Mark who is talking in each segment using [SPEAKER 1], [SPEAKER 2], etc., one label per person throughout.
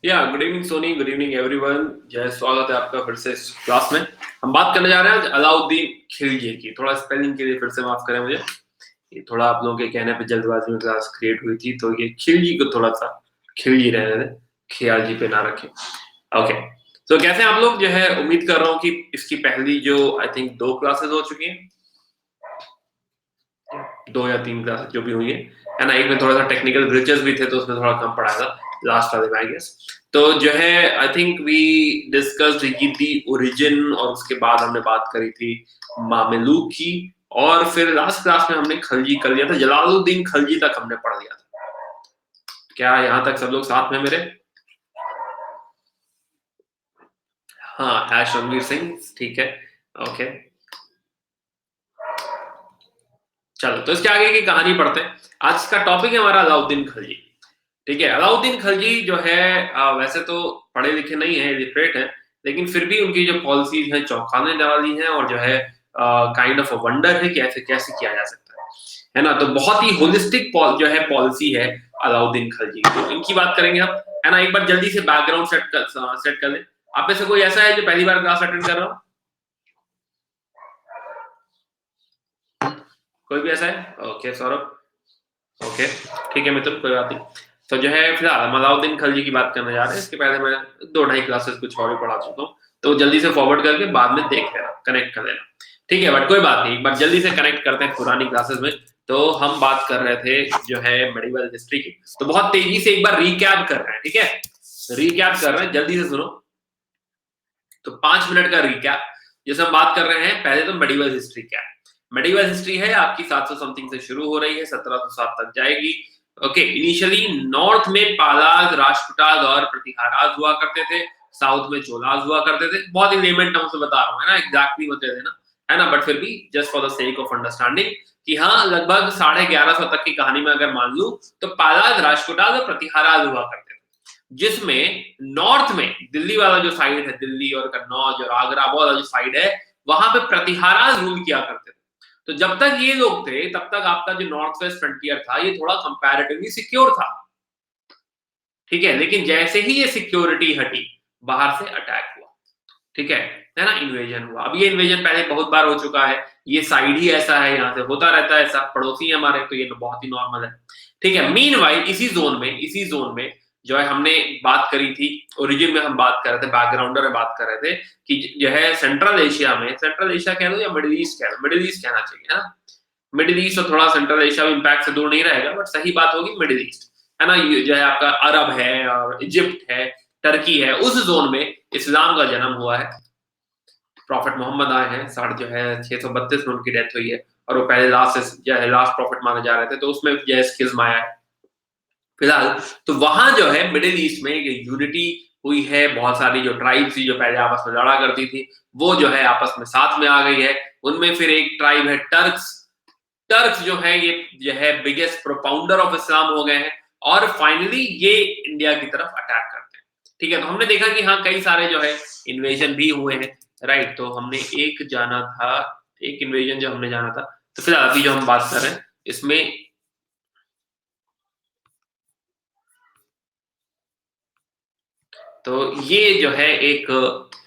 [SPEAKER 1] या good evening Soni, good evening everyone. जय स्वागत है आपका फिर से इस क्लास में। हम बात करने जा रहे हैं आज अलाउद्दीन खिलजी की। थोड़ा स्पेलिंग के लिए फिर से माफ करें मुझे, ये थोड़ा आप लोगों के कहने पे जल्दबाजी में क्लास क्रिएट हुई थी, तो ये खिलजी को थोड़ा सा खिलजी रहने दें, खियाल जी पे ना रखें। ओके, तो कैसे हैं आप लोग? जो है उम्मीद कर रहा हूँ कि इसकी पहली जो आई थिंक 2 क्लासेस हो चुकी हैं, 2 या 3 क्लासेस जो भी हुई है ना। एक में थोड़ा सा टेक्निकल ग्लिचेस भी थे तो उसमें थोड़ा कम पड़ा था लास्ट वाले में आई गेस। तो जो है I think we discussed the origin, और उसके बाद हमने बात करी थी मामेलुक की, और फिर लास्ट क्लास में हमने खलजी कर लिया था, जलालुद्दीन खलजी तक हमने पढ़ लिया था। क्या यहाँ तक सब लोग साथ में मेरे? हाँ, हैश रणवीर सिंह, ठीक है। ओके, चलो तो इसके आगे की कहानी पढ़ते हैं। आज का टॉपिक है हमारा अलाउद्दीन खलजी। ठीक है, अलाउद्दीन खलजी जो है वैसे तो पढ़े लिखे नहीं है, इलिटरेट है, लेकिन फिर भी उनकी जो पॉलिसीज हैं चौंकाने वाली हैं, और जो है काइंड ऑफ अ वंडर है कि ऐसे कैसे किया जा सकता है ना। तो बहुत ही होलिस्टिक जो है पॉलिसी है अलाउद्दीन खलजी की। तो इनकी बात करेंगे हम, है ना। एक बार जल्दी से बैकग्राउंड सेट कर लें। आप में से कोई ऐसा है जो पहली बार क्लास अटेंड कर रहा हो? कोई भी ऐसा है? ओके सौरभ, ओके, ठीक है मित्र, कोई बात नहीं। तो जो है फिलहाल हम अलाउद्दीन खलजी की बात करने जा रहे हैं। इसके पहले मैं 2 ढाई क्लासेस कुछ और भी पढ़ा चुका हूँ, तो जल्दी से फॉरवर्ड करके बाद में देख लेना, कनेक्ट कर लेना। ठीक है, बट कोई बात नहीं, एक बार जल्दी से कनेक्ट करते हैं पुरानी क्लासेस में। तो हम बात कर रहे थे जो है मेडिवल हिस्ट्री की, तो बहुत तेजी से एक बार रिकैप कर रहे हैं, ठीक है। रिकैप कर रहे हैं, जल्दी से सुनो। तो 5 मिनट का रिकैप, जैसे हम बात कर रहे हैं पहले तो मेडिवल हिस्ट्री क्या है। मेडिवल हिस्ट्री है आपकी 700 समथिंग से शुरू हो रही है, 1707 तक जाएगी। ओके, इनिशियली नॉर्थ में पालाज, राष्ट्रकूटाज और प्रतिहाराज हुआ करते थे, साउथ में चोलाज हुआ करते थे। बहुत ही लेमन टर्म से बता रहा हूँ, है ना, एग्जैक्टली मत दे देना, है ना, बट फिर भी just for the sake of understanding कि हाँ लगभग 1150 तक की कहानी में अगर मान लू तो पालाज, राष्ट्रकूटाज और प्रतिहाराज हुआ करते थे, जिसमें नॉर्थ में दिल्ली वाला जो साइड है, दिल्ली और कन्नौज और आगरा वाला जो साइड है, वहां पे प्रतिहाराज रूल किया करते थे। तो जब तक ये लोग थे तब तक आपका जो नॉर्थ वेस्ट फ्रंटियर था ये थोड़ा कंपैरेटिवली सिक्योर था, ठीक है। लेकिन जैसे ही ये सिक्योरिटी हटी, बाहर से अटैक हुआ, ठीक है ना, इन्वेजन हुआ। अब ये इन्वेजन पहले बहुत बार हो चुका है, ये साइड ही ऐसा है, यहाँ से होता रहता है ऐसा, पड़ोसी है हमारे, तो ये बहुत ही नॉर्मल है, ठीक है। मीनवाइल इसी जोन में जो है हमने बात करी थी, ओरिजिन में हम बात कर रहे थे, बैकग्राउंडर में बात कर रहे थे कि जो है सेंट्रल एशिया में, सेंट्रल एशिया कह दो या मिडिल ईस्ट कह दो, मिडिल ईस्ट कहना चाहिए, है ना। मिडिल ईस्ट और थोड़ा सेंट्रल एशिया में इम्पैक्ट से दूर नहीं रहेगा, बट सही बात होगी मिडिल ईस्ट, है ना। ये जो है आपका अरब है और इजिप्ट है, टर्की है, उस जोन में इस्लाम का जन्म हुआ है। प्रॉफिट मोहम्मद आए हैं, साढ़े जो है 632 में उनकी डेथ हुई है, और वो पहले लास्ट प्रॉफिट माने जा रहे थे, तो उसमें जो है स्किज्म आया है फिलहाल। तो वहां जो है मिडिल ईस्ट में ये यूनिटी हुई है, बहुत सारी जो ट्राइब्स थी जो पहले आपस में लड़ा करती थी, वो जो है आपस में साथ में आ गई है। उनमें फिर एक ट्राइब है टर्क्स। टर्क्स जो है ये जो है बिगेस्ट प्रोपाउंडर ऑफ इस्लाम हो गए हैं, और फाइनली ये इंडिया की तरफ अटैक करते हैं, ठीक है। तो हमने देखा कि हाँ कई सारे जो है इन्वेजन भी हुए हैं, राइट। तो हमने एक जाना था, एक इन्वेजन जो हमने जाना था। तो फिलहाल अभी जो हम बात कर रहे हैं इसमें, तो ये जो है एक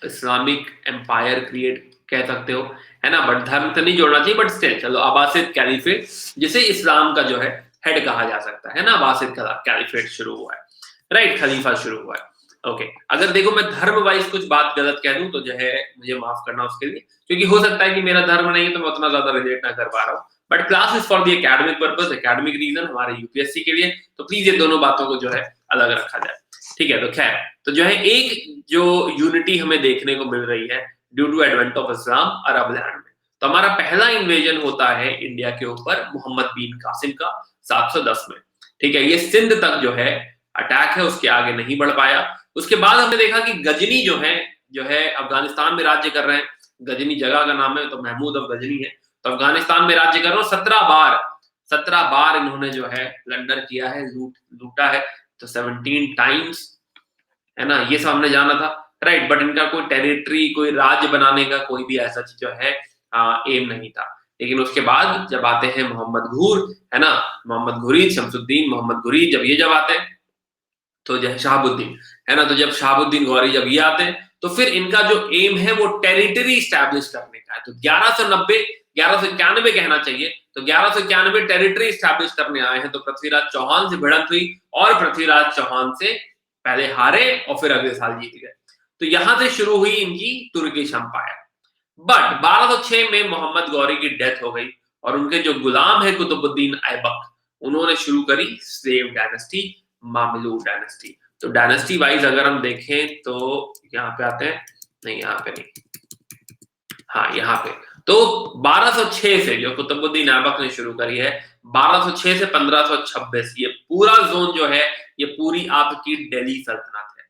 [SPEAKER 1] इस्लामिक एम्पायर क्रिएट कह सकते हो, है ना, बट धर्म तो नहीं जोड़ना चाहिए, बट स्टिल चलो, अब्बासिद कैलिफेट जिसे इस्लाम का जो है हेड कहा जा सकता है ना, अब्बासिद कैलिफेट शुरू हुआ है, राइट, खलीफा शुरू हुआ है। ओके, अगर देखो मैं धर्म वाइज कुछ बात गलत कह दूं तो जो है मुझे माफ करना उसके लिए, क्योंकि हो सकता है कि मेरा धर्म नहीं है तो मैं उतना ज्यादा रिलेट ना कर पा रहा हूँ, but class is for the academic purpose, academic reason हमारे यूपीएससी के लिए, तो प्लीज ये दोनों बातों को जो है अलग रखा जाए, ठीक है। तो खैर, तो जो है एक जो यूनिटी हमें देखने को मिल रही है due to advent of Islam Arab land में। तो हमारा पहला इन्वेजन होता है इंडिया के ऊपर मोहम्मद बिन कासिम का 710 में, ठीक है। ये सिंध तक जो है अटैक है, उसके आगे नहीं बढ़ पाया। उसके बाद हमने देखा कि गजनी जो है अफगानिस्तान में राज्य कर रहे हैं। गजनी जगह का नाम है, तो महमूद ऑफ गजनी है, तो अफगानिस्तान में राज्य कर रहे हो। 17 बार इन्होंने जो है प्लंडर किया है, लूटा है, तो 17 टाइम्स, है ना, ये सब हमने जाना था, राइट। बट इनका कोई टेरिटरी, कोई राज्य बनाने का कोई भी ऐसा जो है एम नहीं था। लेकिन उसके बाद जब आते हैं मोहम्मद घूर, है ना, मोहम्मद घुरीद, शमसुद्दीन मोहम्मद घुरीद, जब आते हैं तो जो है शहाबुद्दीन, है ना, तो जब शहाबुद्दीन गौरी जब ये आते हैं तो फिर इनका जो एम है वो टेरिटरी स्टैब्लिश करने का है। तो 1190 1191 कहना चाहिए, तो 1191 टेरिटरी स्टैब्लिश करने आए हैं। तो पृथ्वीराज चौहान से भिड़ंत हुई और पृथ्वीराज चौहान से पहले हारे और फिर अगले साल जीत गए। तो यहां से शुरू हुई इनकी तुर्किश अंपायर। बट 1206 में मोहम्मद गौरी की डेथ हो गई और उनके जो गुलाम है कुतुबुद्दीन ऐबक, उन्होंने शुरू करी स्लेव डायनेस्टी, मामलूक डायनेस्टी। तो डायनेस्टी वाइज अगर हम देखें तो यहाँ पे आते हैं, नहीं यहाँ पे नहीं, हाँ यहाँ पे। तो 1206 से जो कुतुबुद्दीन ऐबक ने शुरू करी है, 1206 से 1526 ये पूरा जोन जो है ये पूरी आपकी दिल्ली सल्तनत है।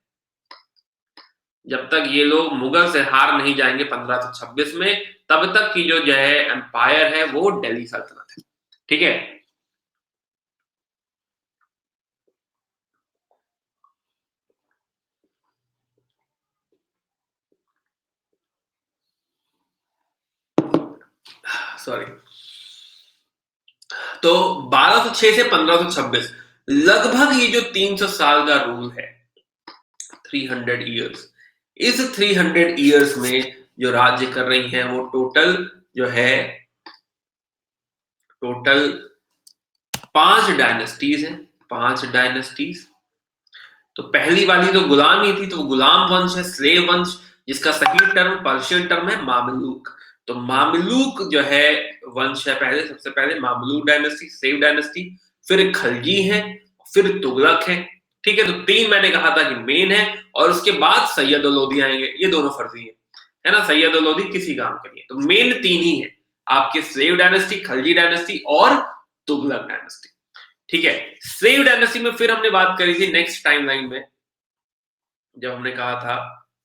[SPEAKER 1] जब तक ये लोग मुगल से हार नहीं जाएंगे 1526 में, तब तक की जो है एम्पायर है वो दिल्ली सल्तनत है। ठीक है, सॉरी। तो 1206 से 1526 लगभग ये जो 300 साल का रूल है, 300 इयर्स, इस 300 इयर्स में जो राज्य कर रही हैं वो टोटल जो है टोटल 5 डायनेस्टीज हैं, 5 डायनेस्टीज। तो पहली वाली तो गुलाम ही थी, तो गुलाम वंश है, स्लेव वंश, जिसका सही टर्म पर्शियन टर्म है मामलूक। तो मामलूक जो है वंश है, पहले सबसे पहले मामलूक डायनेस्टी, स्लेव डायनेस्टी, फिर खलजी है, फिर तुगलक है। ठीक है, तो 3 मैंने कहा था कि मेन है, और उसके बाद सैयद और लोधी आएंगे, ये दोनों फर्जी है ना, सैयद और लोधी किसी काम के लिए। तो मेन 3 ही है आपके, स्लेव डायनेस्टी, खलजी डायनेस्टी और तुगलक डायनेस्टी। ठीक है, स्लेव डायनेस्टी में फिर हमने बात करी थी नेक्स्ट टाइमलाइन में, जब हमने कहा था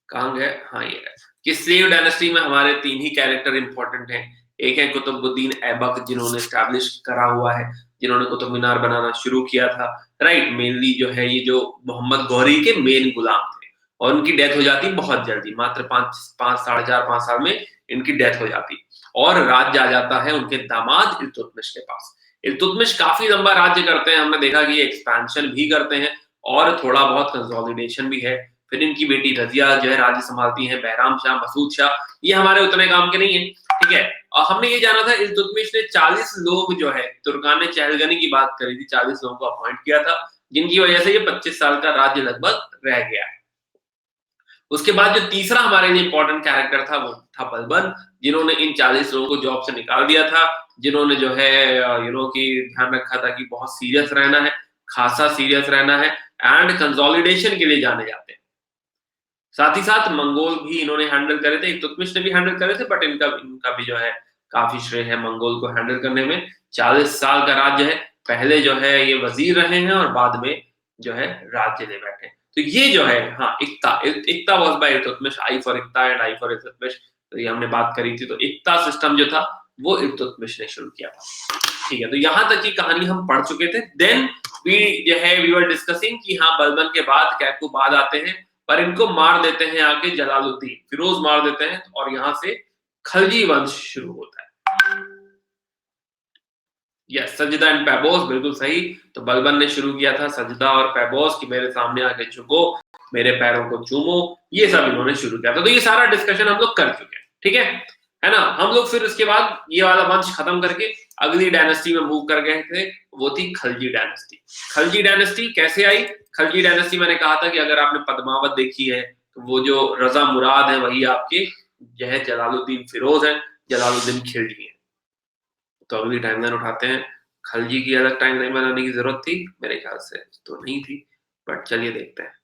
[SPEAKER 1] कहां गए, हाँ ये है कि स्लेव डायनेस्टी में हमारे 3 ही कैरेक्टर इंपॉर्टेंट हैं। एक है कुतुबुद्दीन ऐबक, जिन्होंने स्टैब्लिश करा हुआ है, जिन्होंने कुतुब मीनार बनाना शुरू किया था, राइट। मेनली जो है ये जो मोहम्मद गौरी के मेन गुलाम थे, और उनकी डेथ हो जाती बहुत जल्दी, मात्र 5 साल में इनकी डेथ हो जाती, और राज्य आ जाता है उनके दामाद इल्तुतमिश के पास। इल्तुतमिश काफी लंबा राज्य करते हैं, हमने देखा कि एक्सपेंशन भी करते हैं और थोड़ा बहुत कंसोलिडेशन भी है। फिर इनकी बेटी रजिया जो है राज्य संभालती हैं, बहराम शाह, मसूद शाह, ये हमारे उतने काम के नहीं है। ठीक है, और हमने ये जाना था इल्तुतमिश ने 40 लोग जो है, तुर्कान ने चहलगनी की बात करी थी, 40 लोगों को अपॉइंट किया था, जिनकी वजह से ये 25 साल का राज्य लगभग रह गया है। उसके बाद जो तीसरा हमारे लिए इंपॉर्टेंट कैरेक्टर था वो था बलबन, जिन्होंने इन 40 लोगों को जॉब से निकाल दिया था, जिन्होंने जो है की ध्यान रखा था कि बहुत सीरियस रहना है, खासा सीरियस रहना है, एंड कंसोलिडेशन के लिए जाने जाते हैं। साथ ही साथ मंगोल भी इन्होंने हैंडल करे थे, इल्तुतमिश ने भी हैंडल करे थे, बट इनका भी जो है काफी श्रेय है मंगोल को हैंडल करने में। 40 साल का राज्य है, पहले जो है ये वजीर रहे हैं और बाद में जो है राज्य ले बैठे। तो ये जो है, हाँ, iqta was by Iltutmish, I for iqta and I for Iltutmish, तो ये हमने बात करी थी। तो इक्ता सिस्टम जो था वो इल्तुतमिश ने शुरू किया था। ठीक है, तो यहां तक की कहानी हम पढ़ चुके थे। देन वी वर डिस्कसिंग कि हाँ, बलबन के बाद कैकू बाद आते हैं, पर इनको मार देते हैं आके जलालुद्दीन, फिरोज मार देते हैं, और यहां से खलजी वंश शुरू होता है। यस, सजदा एंड पैबोस, बिल्कुल सही। तो बलबन ने शुरू किया था सजदा और पैबोस कि मेरे सामने आके झुको, मेरे पैरों को चूमो, ये सब इन्होंने शुरू किया था। तो ये सारा डिस्कशन हम लोग कर चुके हैं, ठीक है ना। हम लोग फिर उसके बाद ये वाला वंश खत्म करके अगली डायनेस्टी में मूव कर गए थे, वो थी खलजी डायनेस्टी। खलजी डायनेस्टी कैसे आई? खलजी डायनेस्टी मैंने कहा था कि अगर आपने पद्मावत देखी है तो वो जो रजा मुराद है वही आपके जो है जलालुद्दीन फिरोज है, जलालुद्दीन खिलजी है। तो अगली टाइमलाइन उठाते हैं। खलजी की अलग टाइमलाइन बनाने की जरूरत थी मेरे ख्याल से, तो नहीं थी, बट चलिए देखते हैं।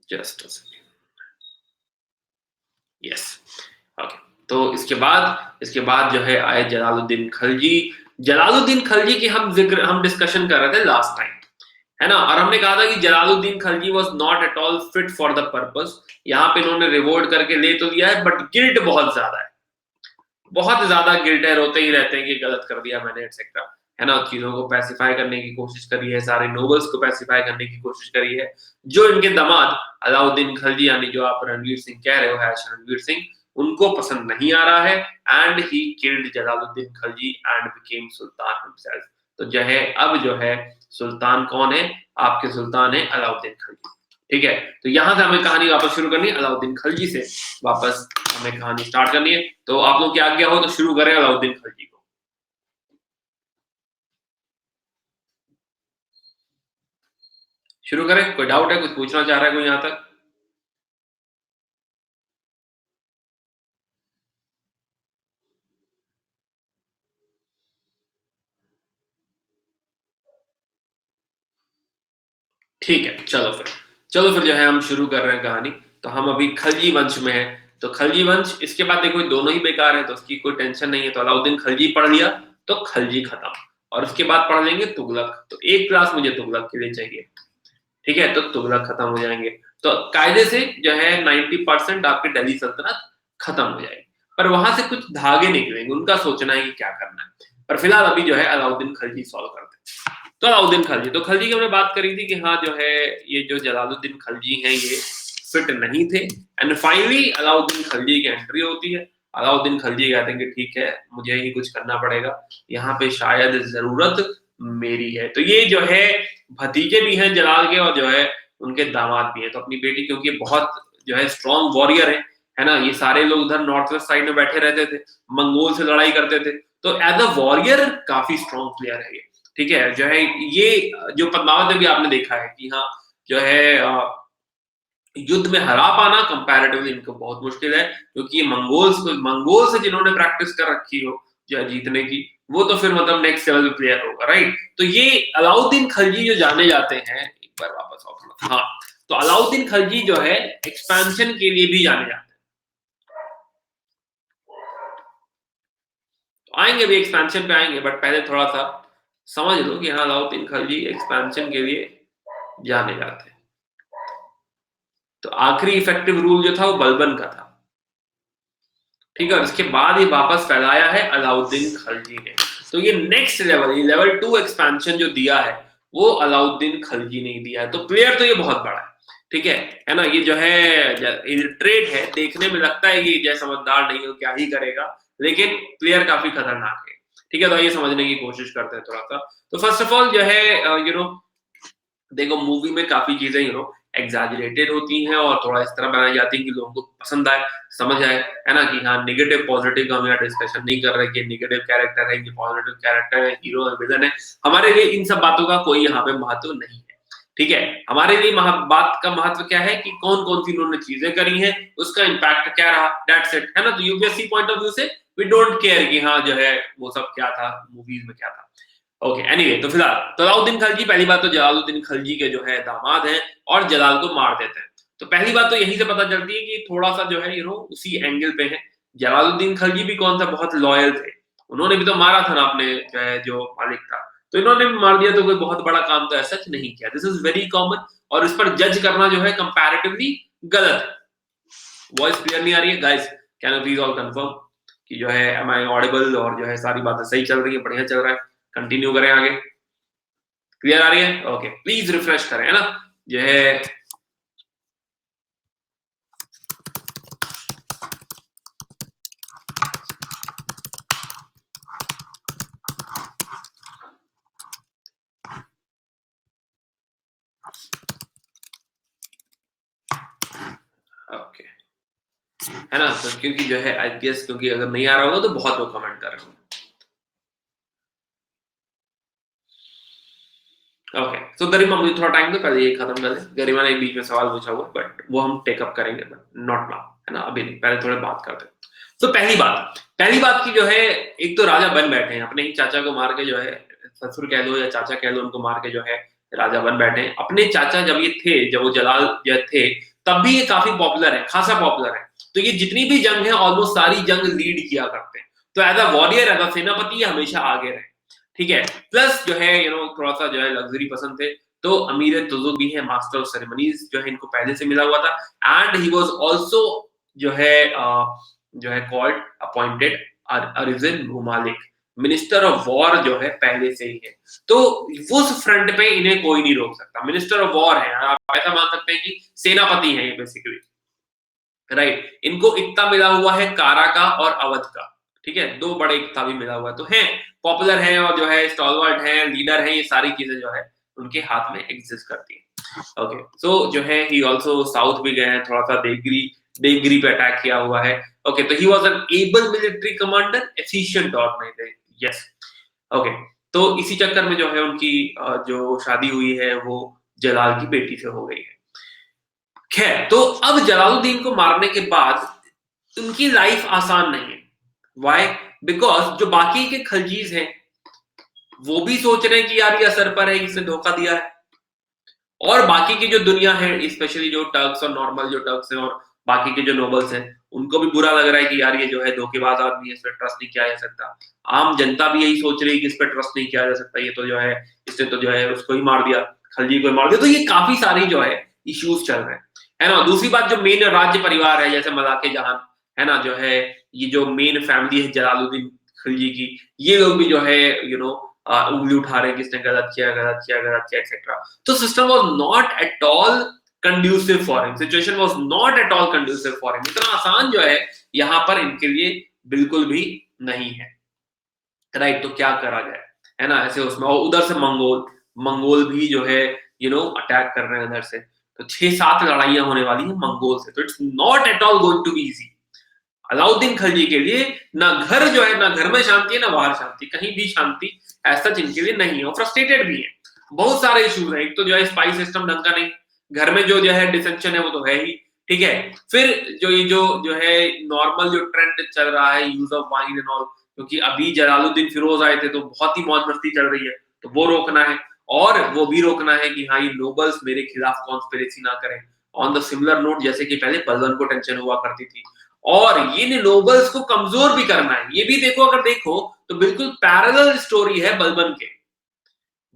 [SPEAKER 1] Just yes, okay. तो इसके बाद जो है आए जलालुद्दीन खलजी। जलालुद्दीन खलजी की हम डिस्कशन कर रहे थे लास्ट टाइम, है ना, और हमने कहा था कि Jalaluddin Khalji was not at all fit for the purpose. यहाँ पे इन्होंने रिवॉर्ड करके ले तो दिया है, बट गिल्ट बहुत ज्यादा है, बहुत ज्यादा गिल्ट है, रोते ही रहते हैं कि गलत कर दिया मैंने एक्सेट्रा, है ना। चीजों को पैसिफाई करने की कोशिश करी है, सारे नोबल्स को पैसिफाई करने की कोशिश करी है। जो इनके दामाद अलाउद्दीन खलजी, यानी जो आप रणवीर सिंह कह रहे हो, हैश रणवीर सिंह, उनको पसंद नहीं आ रहा है and he killed Jalaluddin Khilji and became Sultan himself. तो जो है अब जो है सुल्तान कौन है, आपके सुल्तान है अलाउद्दीन खिलजी। ठीक है, तो यहां से हमें कहानी वापस शुरू करनी है, अलाउद्दीन खिलजी से वापस हमें कहानी स्टार्ट करनी है। तो आप लोग की आज्ञा हो तो शुरू करें अलाउद्दीन खिलजी को। शुरू करें, कोई डाउट है, कुछ पूछना चाह रहा है कोई यहाँ तक? ठीक है, चलो फिर जो है हम शुरू कर रहे हैं कहानी। तो हम अभी खलजी वंश में हैं, तो खलजी वंश इसके बाद देखो दोनों ही बेकार है, तो उसकी कोई टेंशन नहीं है। तो अलाउद्दीन खलजी पढ़ लिया तो खलजी खत्म, और उसके बाद पढ़ लेंगे तुगलक। तो एक क्लास मुझे तुगलक के लिए चाहिए, ठीक है, तो तुगलक खत्म हो जाएंगे। तो कायदे से जो है 90% आपकी दिल्ली सल्तनत खत्म हो जाएगी, पर वहां से कुछ धागे निकलेंगे, उनका सोचना है कि क्या करना है। पर फिलहाल अभी जो है अलाउद्दीन खलजी सॉल्व करते हैं। तो अलाउद्दीन खलजी, तो खलजी की हमने बात करी थी कि हाँ जो है ये जो जलालुद्दीन खलजी हैं ये फिट नहीं थे, एंड फाइनली अलाउद्दीन खलजी की एंट्री होती है। अलाउद्दीन खलजी कहते हैं कि ठीक है मुझे ही कुछ करना पड़ेगा, यहाँ पे शायद जरूरत मेरी है। तो ये जो है भतीजे भी हैं जलाल के, और जो है उनके दामाद भी हैं। तो अपनी बेटी, क्योंकि बहुत जो है स्ट्रॉन्ग वॉरियर है ना, ये सारे लोग उधर नॉर्थ वेस्ट साइड में बैठे रहते थे, मंगोल से लड़ाई करते थे, तो एज अ वॉरियर काफी स्ट्रॉन्ग प्लेयर है ये। ठीक है, जो है ये जो पद्मावत में भी आपने देखा है कि हाँ जो है युद्ध में हरा पाना कंपैरेटिवली इनको बहुत मुश्किल है, क्योंकि ये मंगोल से जिन्होंने प्रैक्टिस कर रखी हो जो जीतने की, वो तो फिर मतलब नेक्स्ट लेवल प्लेयर होगा, राइट। तो ये अलाउद्दीन खलजी जो जाने जाते हैं, एक बार वापस आओ थोड़ा, हाँ, तो अलाउद्दीन खलजी जो है एक्सपेंशन के लिए भी जाने जाते हैं। तो आएंगे भी एक्सपेंशन पे आएंगे, बट पहले थोड़ा सा समझ लो कि हाँ अलाउद्दीन खलजी एक्सपेंशन के लिए जाने जाते हैं। तो आखिरी इफेक्टिव रूल जो था वो बलबन का था, ठीक है, और इसके बाद ही वापस फैलाया है अलाउद्दीन खलजी ने। तो ये नेक्स्ट लेवल, ये लेवल 2 एक्सपेंशन जो दिया है वो अलाउद्दीन खलजी ने दिया है। तो प्लेयर तो ये बहुत बड़ा है, ठीक है ना। ये जो है ट्रेड है, देखने में लगता है कि जय समझदार नहीं हो क्या ही करेगा, लेकिन प्लेयर काफी खतरनाक है, ठीक है। तो ये समझने की कोशिश करते हैं थोड़ा सा। तो फर्स्ट ऑफ ऑल जो है यू नो देखो मूवी में काफी चीजें एग्जैजरेटेड होती हैं और थोड़ा इस तरह बनाई जाती है कि लोगों को पसंद आए, समझ आए, है ना, कि हाँ नेगेटिव पॉजिटिव का हम यहाँ डिस्कशन नहीं कर रहे कि नेगेटिव कैरेक्टर है, ये पॉजिटिव कैरेक्टर है, हीरो है, विलन है। हमारे लिए इन सब बातों का कोई यहाँ पे महत्व नहीं है, ठीक है। हमारे लिए बात का महत्व क्या है कि कौन कौन सी इन्होंने चीजें करी हैं, उसका इम्पैक्ट क्या रहा, दैट्स इट, है ना। तो यूपीएससी पॉइंट ऑफ व्यू से वी डोंट केयर कि हाँ जो है वो सब क्या था, मूवीज में क्या था। ओके एनीवे, तो फिलहाल तो अलाउद्दीन खलजी, पहली बात तो जलालुद्दीन खलजी के जो है दामाद हैं और जलाल को मार देते हैं। तो पहली बात तो यहीं से पता चलती है कि थोड़ा सा जो है उसी एंगल पे है। जलालुद्दीन खलजी भी कौन सा बहुत लॉयल थे, उन्होंने भी तो मारा था ना अपने जो है जो मालिक था, तो इन्होंने भी मार दिया, तो कोई बहुत बड़ा काम तो ऐसा नहीं किया। दिस इज वेरी कॉमन, और इस पर जज करना जो है कंपैरेटिवली गलत है। वॉइस क्लियर नहीं आ रही है guys? Can you please all confirm कि जो है एम आई ऑडिबल और जो है सारी बातें सही चल रही है, बढ़िया चल रहा है, कंटिन्यू करें आगे? क्लियर आ रही है? ओके, प्लीज रिफ्रेश करें, है ना, जो है ओके, है ना। तो क्योंकि जो है आई गेस, क्योंकि अगर नहीं आ रहा होगा तो बहुत लोग कमेंट कर रहे होंगे। ओके, तो गरिमा मुझे थोड़ा टाइम दो, पहले ये खत्म कर ले। गरिमा ने एक बीच में सवाल पूछा हुआ, बट वो हम टेकअप करेंगे, बट नॉट नाउ, है ना, अभी नहीं, पहले थोड़े बात करते हैं। तो पहली बात की जो है, एक तो राजा बन बैठे हैं, अपने ही चाचा को मार के जो है, ससुर कह लो या चाचा कह लो, उनको मार के जो है राजा बन बैठे हैं। अपने चाचा जब ये थे, जब वो जलाल थे, तब भी ये काफी पॉपुलर है, खासा पॉपुलर है। तो ये जितनी भी जंग है ऑलमोस्ट सारी जंग लीड किया करते हैं। तो as a warrior, as a सेनापति ये हमेशा आगे रहे, ठीक है। प्लस जो है थोड़ा सा जो है लग्जरी पसंद थे, तो अमीर तुजुक भी है, मास्टर ऑफ सेरेमनीज जो है इनको पहले से मिला हुआ था, एंड ही वाज आल्सो जो है called appointed Ariz Mumalik, minister of war जो है पहले से ही है। तो उस फ्रंट पे इन्हें कोई नहीं रोक सकता, मिनिस्टर ऑफ वॉर है, आप ऐसा मान सकते हैं कि सेनापति है ये बेसिकली। राइट। इनको इक्ता मिला हुआ है कारा का और अवध का, ठीक है, दो बड़े इक्ता भी मिला हुआ है, तो है पॉपुलर है और जो है स्टॉलवर्ट है, लीडर है, ये सारी चीजें जो है उनके हाथ में एग्जिस्ट करती है। ओके, सो जो है ही ऑल्सो साउथ भी गए हैं, थोड़ा सा देवगिरी पे अटैक किया हुआ है। ओके, तो he was an able military commander, efficient organiser, yes. Okay, तो इसी चक्कर में जो है उनकी जो शादी हुई है वो जलाल की बेटी से हो गई है। खैर, तो अब जलालुद्दीन को मारने के बाद उनकी लाइफ आसान नहीं है। वाई? बिकॉज जो बाकी के खलजीज हैं वो भी सोच रहे हैं कि यार ये असर पर है, इसने धोखा दिया है, और बाकी की जो दुनिया है, स्पेशली जो टर्क्स और नॉर्मल जो टर्क्स हैं और बाकी के जो नोबल्स हैं, उनको भी बुरा लग रहा है कि यार ये जो है धोखेबाज आदमी है, इस पर ट्रस्ट नहीं किया जा सकता। आम जनता भी यही सोच रही है कि इस पर ट्रस्ट नहीं किया जा सकता, ये तो जो है इसने तो जो है उसको ही मार दिया, खलजी को ही मार दिया। तो ये काफी सारी जो है इश्यूज चल रहे हैं, है ना। दूसरी बात, जो मेन राज्य परिवार है जैसे मलाके जहां, है ना, जो है ये जो मेन फैमिली है जलालुद्दीन खिलजी की, ये लोग भी जो है उंगली उठा रहे हैं, किसने गलत किया, गलत किया, गलत किया, एक्सेट्रा। तो system was not at all conducive for him, situation was not at all conducive for him. इतना आसान जो है यहाँ पर इनके लिए बिल्कुल भी नहीं है, राइट। तो क्या करा जाए, है ना, ऐसे उसमें, और उधर से मंगोल भी जो है अटैक कर रहे हैं उधर से, तो 6-7 लड़ाइयां होने वाली है मंगोल से, तो it's not at all going to be easy Alauddin Khalji के लिए। ना घर जो है, ना घर में शांति है, ना बाहर शांति, कहीं भी शांति ऐसा जिनके लिए नहीं है, और फ्रस्ट्रेटेड भी है। बहुत सारे इश्यूज हैं, एक तो जो है स्पाई सिस्टम ढंग का नहीं, घर में जो है डिसेंशन है वो तो है ही, ठीक है। फिर जो है नॉर्मल जो ट्रेंड चल रहा है, use of wine and all, क्योंकि अभी जलालुद्दीन फिरोज आए थे तो बहुत ही मौज मस्ती चल रही है, तो वो रोकना है, और वो भी रोकना है कि हाँ ये नोबल्स मेरे खिलाफ कॉन्स्पिरेसी ना करें। ऑन द सिमिलर नोट, जैसे कि पहले बलबन को टेंशन हुआ करती थी, और ये नोबल्स को कमजोर भी करना है। ये भी देखो, अगर देखो तो बिल्कुल पैरेलल स्टोरी है बलबन के।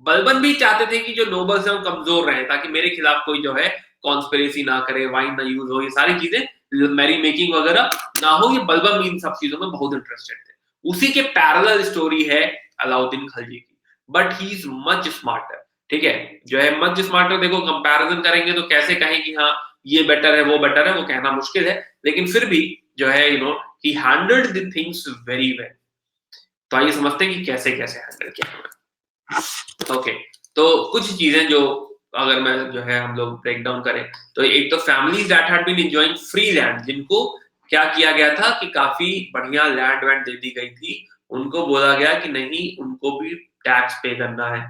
[SPEAKER 1] बलबन भी चाहते थे कि जो नोबल्स हैं वो कमजोर रहे, ताकि मेरे खिलाफ कोई जो है कॉन्स्पिरेसी ना करे, वाइन ना यूज हो, ये सारी चीजें मैरी मेकिंग वगैरह ना हो। ये बलबन इन सब चीजों में बहुत इंटरेस्टेड थे। उसी के पैरेलल स्टोरी है अलाउद्दीन खलजी की, but he is much smarter, ठीक है, जो है मच स्मार्टर। देखो कंपैरिजन करेंगे तो कैसे कहें कि हाँ ये बेटर है वो बेटर है, वो कहना मुश्किल है, लेकिन फिर भी जो है ही handled the things very well. तो आइए समझते हैं कि कैसे कैसे हैंडल किया। ओके, तो कुछ चीजें जो अगर मैं जो है हम लोग ब्रेक डाउन करें, तो एक तो families that had been enjoying free land, जिनको क्या किया गया था कि काफी बढ़िया लैंड वैंड दे दी गई थी, उनको बोला गया कि नहीं, उनको भी टैक्स पे करना है,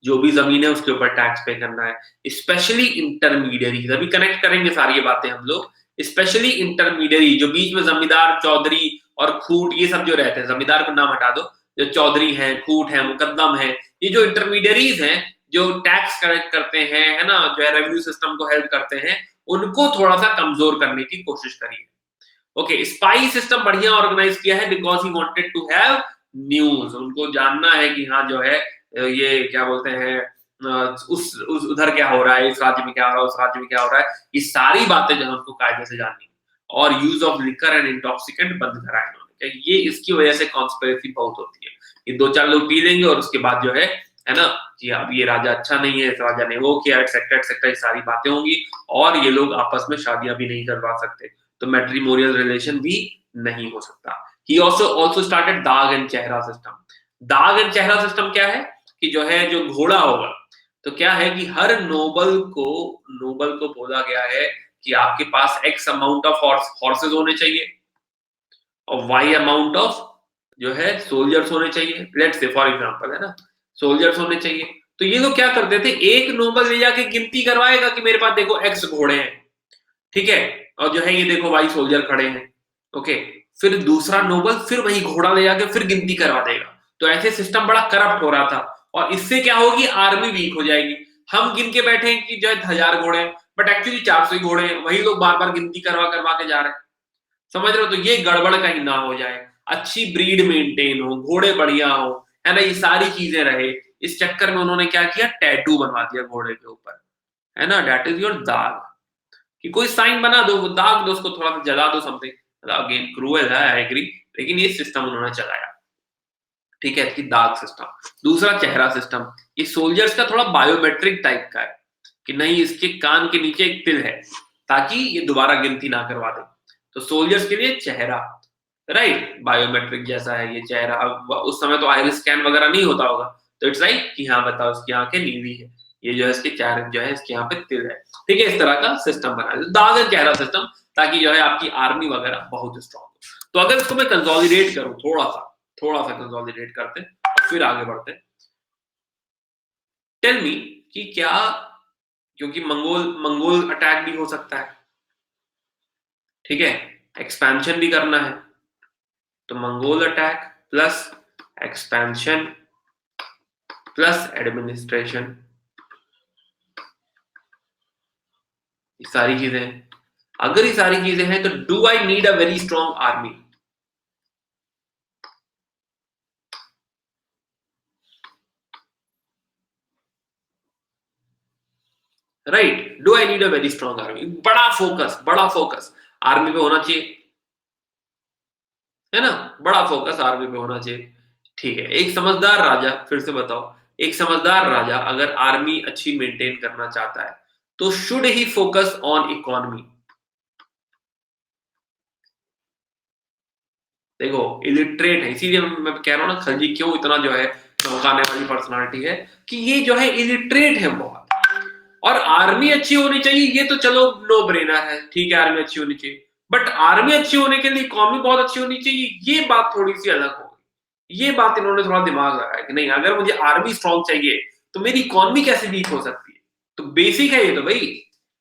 [SPEAKER 1] जो भी जमीन है उसके ऊपर टैक्स पे करना है। स्पेशली इंटरमीडियरी, अभी कनेक्ट करेंगे सारी ये बातें हम लोग। स्पेशली इंटरमीडियरी, जो बीच में जमींदार, चौधरी और खूट ये सब जो रहते हैं, जमींदार को नाम हटा दो, जो चौधरी हैं, खूट है, मुकद्दम है, ये जो इंटरमीडियरीज हैं जो टैक्स कलेक्ट करते हैं, है ना, जो है रेवेन्यू सिस्टम को हेल्प करते हैं, उनको थोड़ा सा कमजोर करने की कोशिश करी है। ओके, स्पाई सिस्टम बढ़िया ऑर्गेनाइज किया है, because he wanted to have news, उनको जानना है कि हाँ जो है ये क्या बोलते हैं, उस उधर क्या हो रहा है, इस राज्य में क्या हो रहा है, उस राज्य में क्या हो रहा है, ये सारी बातें जो है उनको कायदे से जाननी है। और use of liquor and intoxicant बंद करा इन्होंने, ये इसकी वजह से कॉन्स्पिरेसी बहुत होती है। ये 2-4 लोग पी लेंगे और उसके बाद जो है ना, कि अब ये राजा अच्छा नहीं है, इस राजा ने वो किया, एक्सेट्रा एक्सेट्रा, ये सारी बातें होंगी, और ये लोग आपस में शादियां भी नहीं करवा सकते, तो मैट्रिमोनियल रिलेशन भी नहीं हो सकता। ही also started दाग एंड चेहरा सिस्टम। दाग एंड चेहरा सिस्टम क्या है कि जो है जो घोड़ा होगा, तो क्या है कि हर नोबल को बोला गया है कि आपके पास एक्स अमाउंट ऑफ हॉर्सेस होने चाहिए और वाई अमाउंट ऑफ जो है सोल्जर्स होने चाहिए। लेट्स से फॉर एग्जांपल, है ना, सोल्जर्स होने चाहिए। तो ये लोग क्या करते थे, एक नोबल ले जाके गिनती करवाएगा कि मेरे पास देखो एक्स घोड़े हैं, ठीक है, और जो है ये देखो वाई सोल्जर खड़े हैं। ओके, फिर दूसरा नोबल फिर वही घोड़ा ले जाके फिर गिनती करवा देगा। तो ऐसे सिस्टम बड़ा करप्ट हो रहा था, और इससे क्या होगी, आर्मी वीक हो जाएगी। हम गिन के बैठे हैं कि जो है 1000 घोड़े हैं, बट एक्चुअली 400 ही घोड़े हैं, वही लोग बार बार गिनती करवा करवा के जा रहे हैं। समझ रहे हो, तो ये गड़बड़ कहीं ना हो जाए, अच्छी ब्रीड मेंटेन हो, घोड़े बढ़िया हो, है ना, ये सारी चीजें रहे। इस चक्कर में उन्होंने क्या किया, टैटू बनवा दिया घोड़े के ऊपर, है ना, दैट इज योर दाग, कि कोई साइन बना दो, वो दाग दो, उसको थोड़ा सा जला दो, समथिंग। अगेन क्रूएल है, आई एग्री, लेकिन ये सिस्टम उन्होंने चलाया, ठीक है, कि दाग सिस्टम। दूसरा चेहरा सिस्टम, ये सोल्जर्स का थोड़ा बायोमेट्रिक टाइप का है, कि नहीं इसके कान के नीचे एक तिल है, ताकि ये दोबारा गिनती ना करवा दे। तो सोल्जर्स के लिए चेहरा, राइट, बायोमेट्रिक जैसा है ये चेहरा। अब उस समय तो आइरिस स्कैन वगैरह नहीं होता होगा, तो इट्स लाइक कि हाँ बताओ इसकी आंखें नीली है, ये जो है इसके चेहरे जो है इसके यहाँ पे तिल है, ठीक है। इस तरह का सिस्टम बना है, दाग एंड चेहरा सिस्टम, ताकि जो है आपकी आर्मी वगैरह बहुत स्ट्रॉन्ग हो। तो अगर इसको मैं कंसोलिडेट करूं, थोड़ा सा कंसोलिडेट करते हैं और फिर आगे बढ़ते हैं। टेल मी कि क्या, क्योंकि मंगोल मंगोल अटैक भी हो सकता है, ठीक है, एक्सपेंशन भी करना है, तो Mongol attack plus expansion plus administration, ये सारी चीजें हैं। अगर ये सारी चीजें हैं तो do I need a very strong army? Right, do I need a very strong army? बड़ा फोकस आर्मी पे होना चाहिए, है ना, बड़ा फोकस आर्मी पे होना चाहिए, ठीक है। एक समझदार राजा, फिर से बताओ, एक समझदार राजा अगर आर्मी अच्छी मेंटेन करना चाहता है तो should he focus on economy? देखो इलिटरेट है, इसीलिए मैं कह रहा हूं ना खलजी क्यों इतना जो है चमकाने वाली पर्सनालिटी है, कि ये जो है इलिटरेट है बहुत। और आर्मी अच्छी होनी चाहिए, ये तो चलो नो ब्रेनर है, ठीक है, आर्मी अच्छी होनी चाहिए, बट आर्मी अच्छी होने के लिए इकोनॉमी बहुत अच्छी होनी चाहिए, ये बात थोड़ी सी अलग हो गई। ये बात इन्होंने थोड़ा दिमाग लगाया कि नहीं, अगर मुझे आर्मी स्ट्रांग चाहिए तो मेरी इकोनॉमी कैसे वीक हो सकती है? तो बेसिक है ये तो भाई,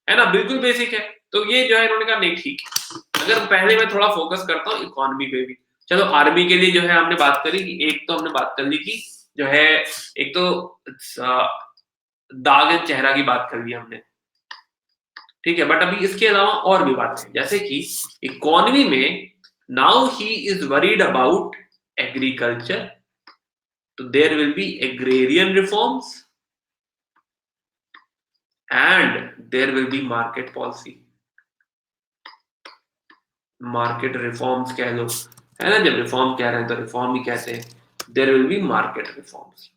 [SPEAKER 1] है ना, बिल्कुल बेसिक है। तो ये जो है इन्होंने कहा नहीं ठीक है, अगर पहले मैं थोड़ा फोकस करता हूँ इकोनॉमी पे भी। चलो आर्मी के लिए जो है हमने बात करी कि एक तो हमने बात कर ली कि जो है एक तो दाग एंड चेहरा की बात कर ली हमने, ठीक है, बट अभी इसके अलावा और भी बात है, जैसे कि इकोनॉमी में now he is worried about agriculture, तो there will be agrarian reforms and there will be market policy. Market reforms कह लो, है ना, जब रिफॉर्म कह रहे हैं तो रिफॉर्म ही कहते हैं, there will be market reforms.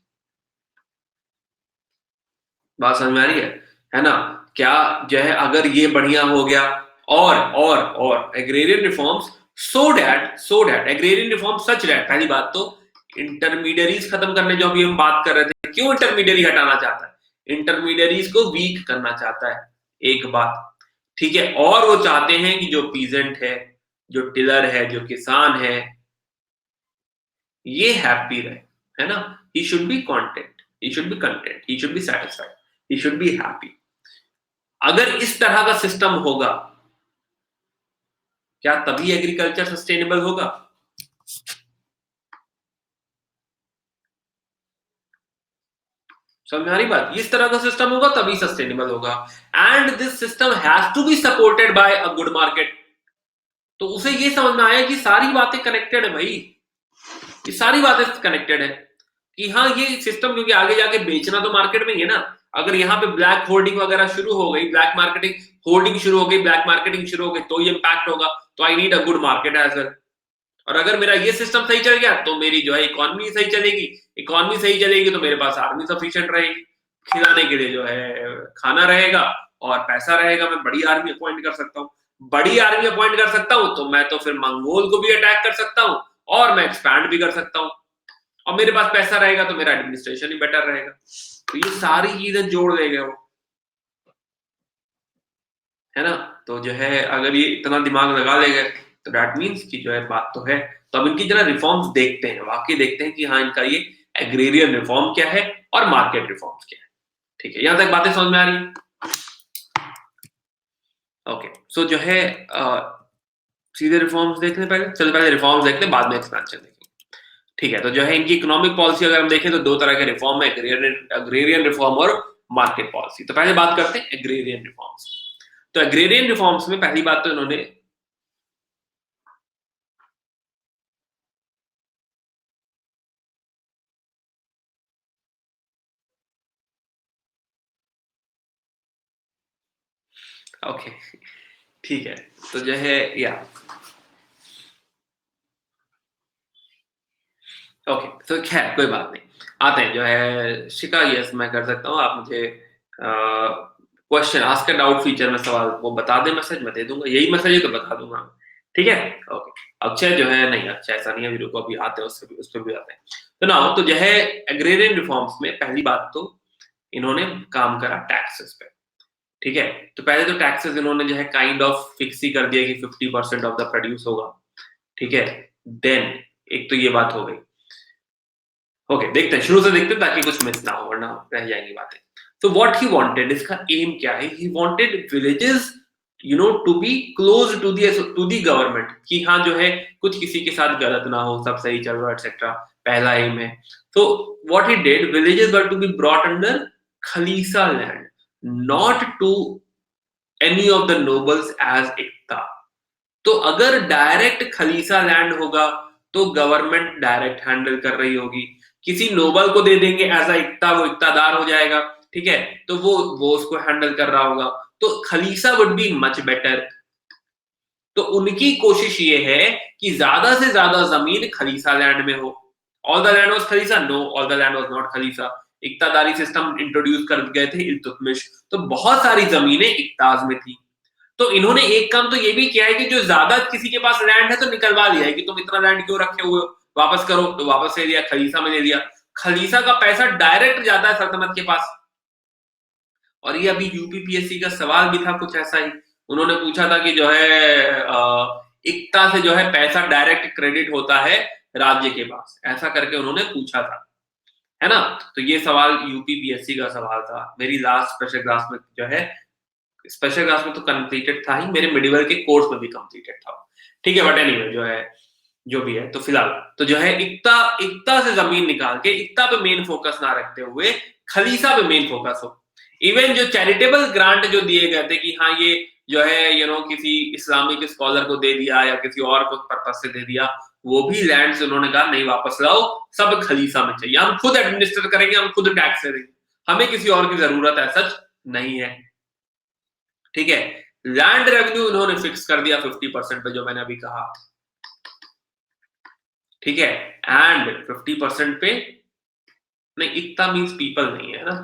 [SPEAKER 1] बात समझ में आ रही है ना? क्या जो है अगर ये बढ़िया हो गया, और agrarian reforms, so that agrarian reform such that, पहली बात तो इंटरमीडियरीज खत्म करने, जो अभी हम बात कर रहे थे, क्यों इंटरमीडियरी हटाना चाहता है? इंटरमीडियरीज को वीक करना चाहता है, एक बात, ठीक है। और वो चाहते हैं कि जो पीजेंट है, जो टिलर है, जो किसान है, ये हैप्पी रहे, है ना, he should be content, he should be content, he should be satisfied, he should be happy. अगर इस तरह का सिस्टम होगा, क्या तभी एग्रीकल्चर सस्टेनेबल होगा? समझ में आ रही बात? इस तरह का सिस्टम होगा तभी सस्टेनेबल होगा, and this system has to be supported by a good market. तो उसे ये समझ में आया कि सारी बातें कनेक्टेड है भाई, ये सारी बातें कनेक्टेड है, कि हाँ ये सिस्टम, क्योंकि आगे जाके बेचना तो मार्केट में ही है ना। अगर यहाँ पे ब्लैक होर्डिंग वगैरह शुरू हो गई, ब्लैक मार्केटिंग, होर्डिंग शुरू हो गई, ब्लैक मार्केटिंग शुरू हो गई, तो ये इंपैक्ट होगा। तो I need a good market as well. और अगर मेरा ये सिस्टम सही चल गया तो मेरी जो है इकोनॉमी सही चलेगी, इकोनॉमी सही चलेगी तो मेरे पास आर्मी सफिशिएंट रहेगी, खिलाने के लिए जो है खाना रहेगा और पैसा रहेगा, मैं बड़ी आर्मी अपॉइंट कर सकता हूँ। बड़ी आर्मी अपॉइंट कर सकता हूँ तो मैं तो फिर मंगोल को भी अटैक कर सकता हूँ और मैं एक्सपैंड भी कर सकता हूँ, और मेरे पास पैसा रहेगा तो मेरा एडमिनिस्ट्रेशन ही बेटर रहेगा। तो ये सारी चीजें जोड़ देगा वो, है ना। तो जो है अगर ये इतना दिमाग लगा लेगा तो दैट मीन्स कि जो है बात तो है। तो अब इनकी जरा रिफॉर्म्स देखते हैं, वाकई देखते हैं कि हाँ इनका ये एग्रेरियन रिफॉर्म क्या है और मार्केट रिफॉर्म्स क्या है, ठीक है। यहां तक बातें समझ में आ रही है? ओके, सो जो है सीधे रिफॉर्म्स देख लें पहले, चलो पहले रिफॉर्म्स देखते हैं, बाद में एक्सपेंशन देखेंगे, ठीक है। तो जो है इनकी इकोनॉमिक पॉलिसी अगर हम देखें तो दो तरह के रिफॉर्म है, एग्रेरियन रिफॉर्म और मार्केट पॉलिसी। तो पहले बात करते हैं एग्रेरियन रिफॉर्म्स। तो एग्रेरियन रिफॉर्म्स में पहली बात तो इन्होंने, ओके ठीक है, तो जो है या ओके, तो खैर कोई बात नहीं, आते हैं जो है शिका, यस मैं कर सकता हूँ, आप मुझे क्वेश्चन आस्क डाउट फीचर में सवाल वो बता दें, मैसेज मैं दे दूंगा, यही मैसेज है तो बता दूंगा। ठीक है, ओके। अक्षय जो है, नहीं अक्षय ऐसा नहीं है, अभी रुको, अभी आते हैं उस पर भी आते हैं। तो ना, तो जो है एग्रेरियन रिफॉर्म्स में पहली बात तो इन्होंने काम करा टैक्सेस पे, ठीक है। तो पहले तो टैक्सेस इन्होंने जो है काइंड ऑफ फिक्स ही कर दिया कि 50% ऑफ द प्रोड्यूस होगा, ठीक है। देन एक तो ये बात हो गई। ओके, देखते हैं, शुरू से देखते हैं ताकि कुछ मिस ना हो, वरना रह जाएंगी बातें। तो व्हाट ही वांटेड, इसका एम क्या है? He wanted villages to be close to the government, कि हाँ जो है कुछ किसी के साथ गलत ना हो, सब सही चल रहा है एक्सेट्रा, पहला एम है। तो what he did, villages were to be brought under khalisa land, not to any of the nobles as iqta. तो अगर डायरेक्ट खलीसा लैंड होगा तो गवर्नमेंट डायरेक्ट हैंडल कर रही होगी, किसी नोबल को दे देंगे एज अ इक्ता, वो इक्तादार हो जाएगा, ठीक है, तो वो उसको हैंडल कर रहा होगा। तो khalisa would be much better. तो उनकी कोशिश ये है कि ज्यादा से ज्यादा जमीन खलीसा लैंड में हो। All the land was khalisa? No, all the land was not khalisa. Iqtadari system introduce कर गए थे इल्तुतमिश, तो बहुत सारी जमीनें इक्ताज में थी। तो इन्होंने एक काम तो ये भी किया है कि जो ज्यादा किसी के पास लैंड है तो निकलवा लिया है कि तुम इतना लैंड क्यों रखे हुए हो, वापस करो, तो वापस ले लिया, खलीसा में ले लिया। खलीसा का पैसा डायरेक्ट जाता है सल्तनत के पास। और ये अभी यूपीपीएससी का सवाल भी था कुछ ऐसा ही, उन्होंने पूछा था कि जो है इक्ता से जो है पैसा डायरेक्ट क्रेडिट होता है राज्य के पास, ऐसा करके उन्होंने पूछा था, है ना। तो ये सवाल यूपीपीएससी का सवाल था मेरी लास्ट स्पेशल क्लास में, जो है स्पेशल क्लास में तो कंप्लीटेड था ही, मेरे मेडिवल के कोर्स में भी कंप्लीटेड था, ठीक है। बट एनीवे जो है, जो भी है, तो फिलहाल तो जो है इक्ता, इक्ता से जमीन निकाल के इक्ता पे मेन फोकस ना रखते हुए खलीसा पे मेन फोकस हो। इवन जो चैरिटेबल ग्रांट जो दिए गए थे कि हाँ ये जो है किसी इस्लामिक स्कॉलर को दे दिया या किसी और को पर्पज से दे दिया, वो भी लैंड से उन्होंने कहा नहीं, वापस लाओ, सब खलीसा में चाहिए, हम खुद एडमिनिस्टर करेंगे, हम खुद टैक्स देंगे, हमें किसी और की जरूरत है सच नहीं है, ठीक है। लैंड रेवेन्यू इन्होंने फिक्स कर दिया 50% पे, जो मैंने अभी कहा, ठीक है। एंड 50% पे, नहीं इक्ता मींस पीपल नहीं है ना,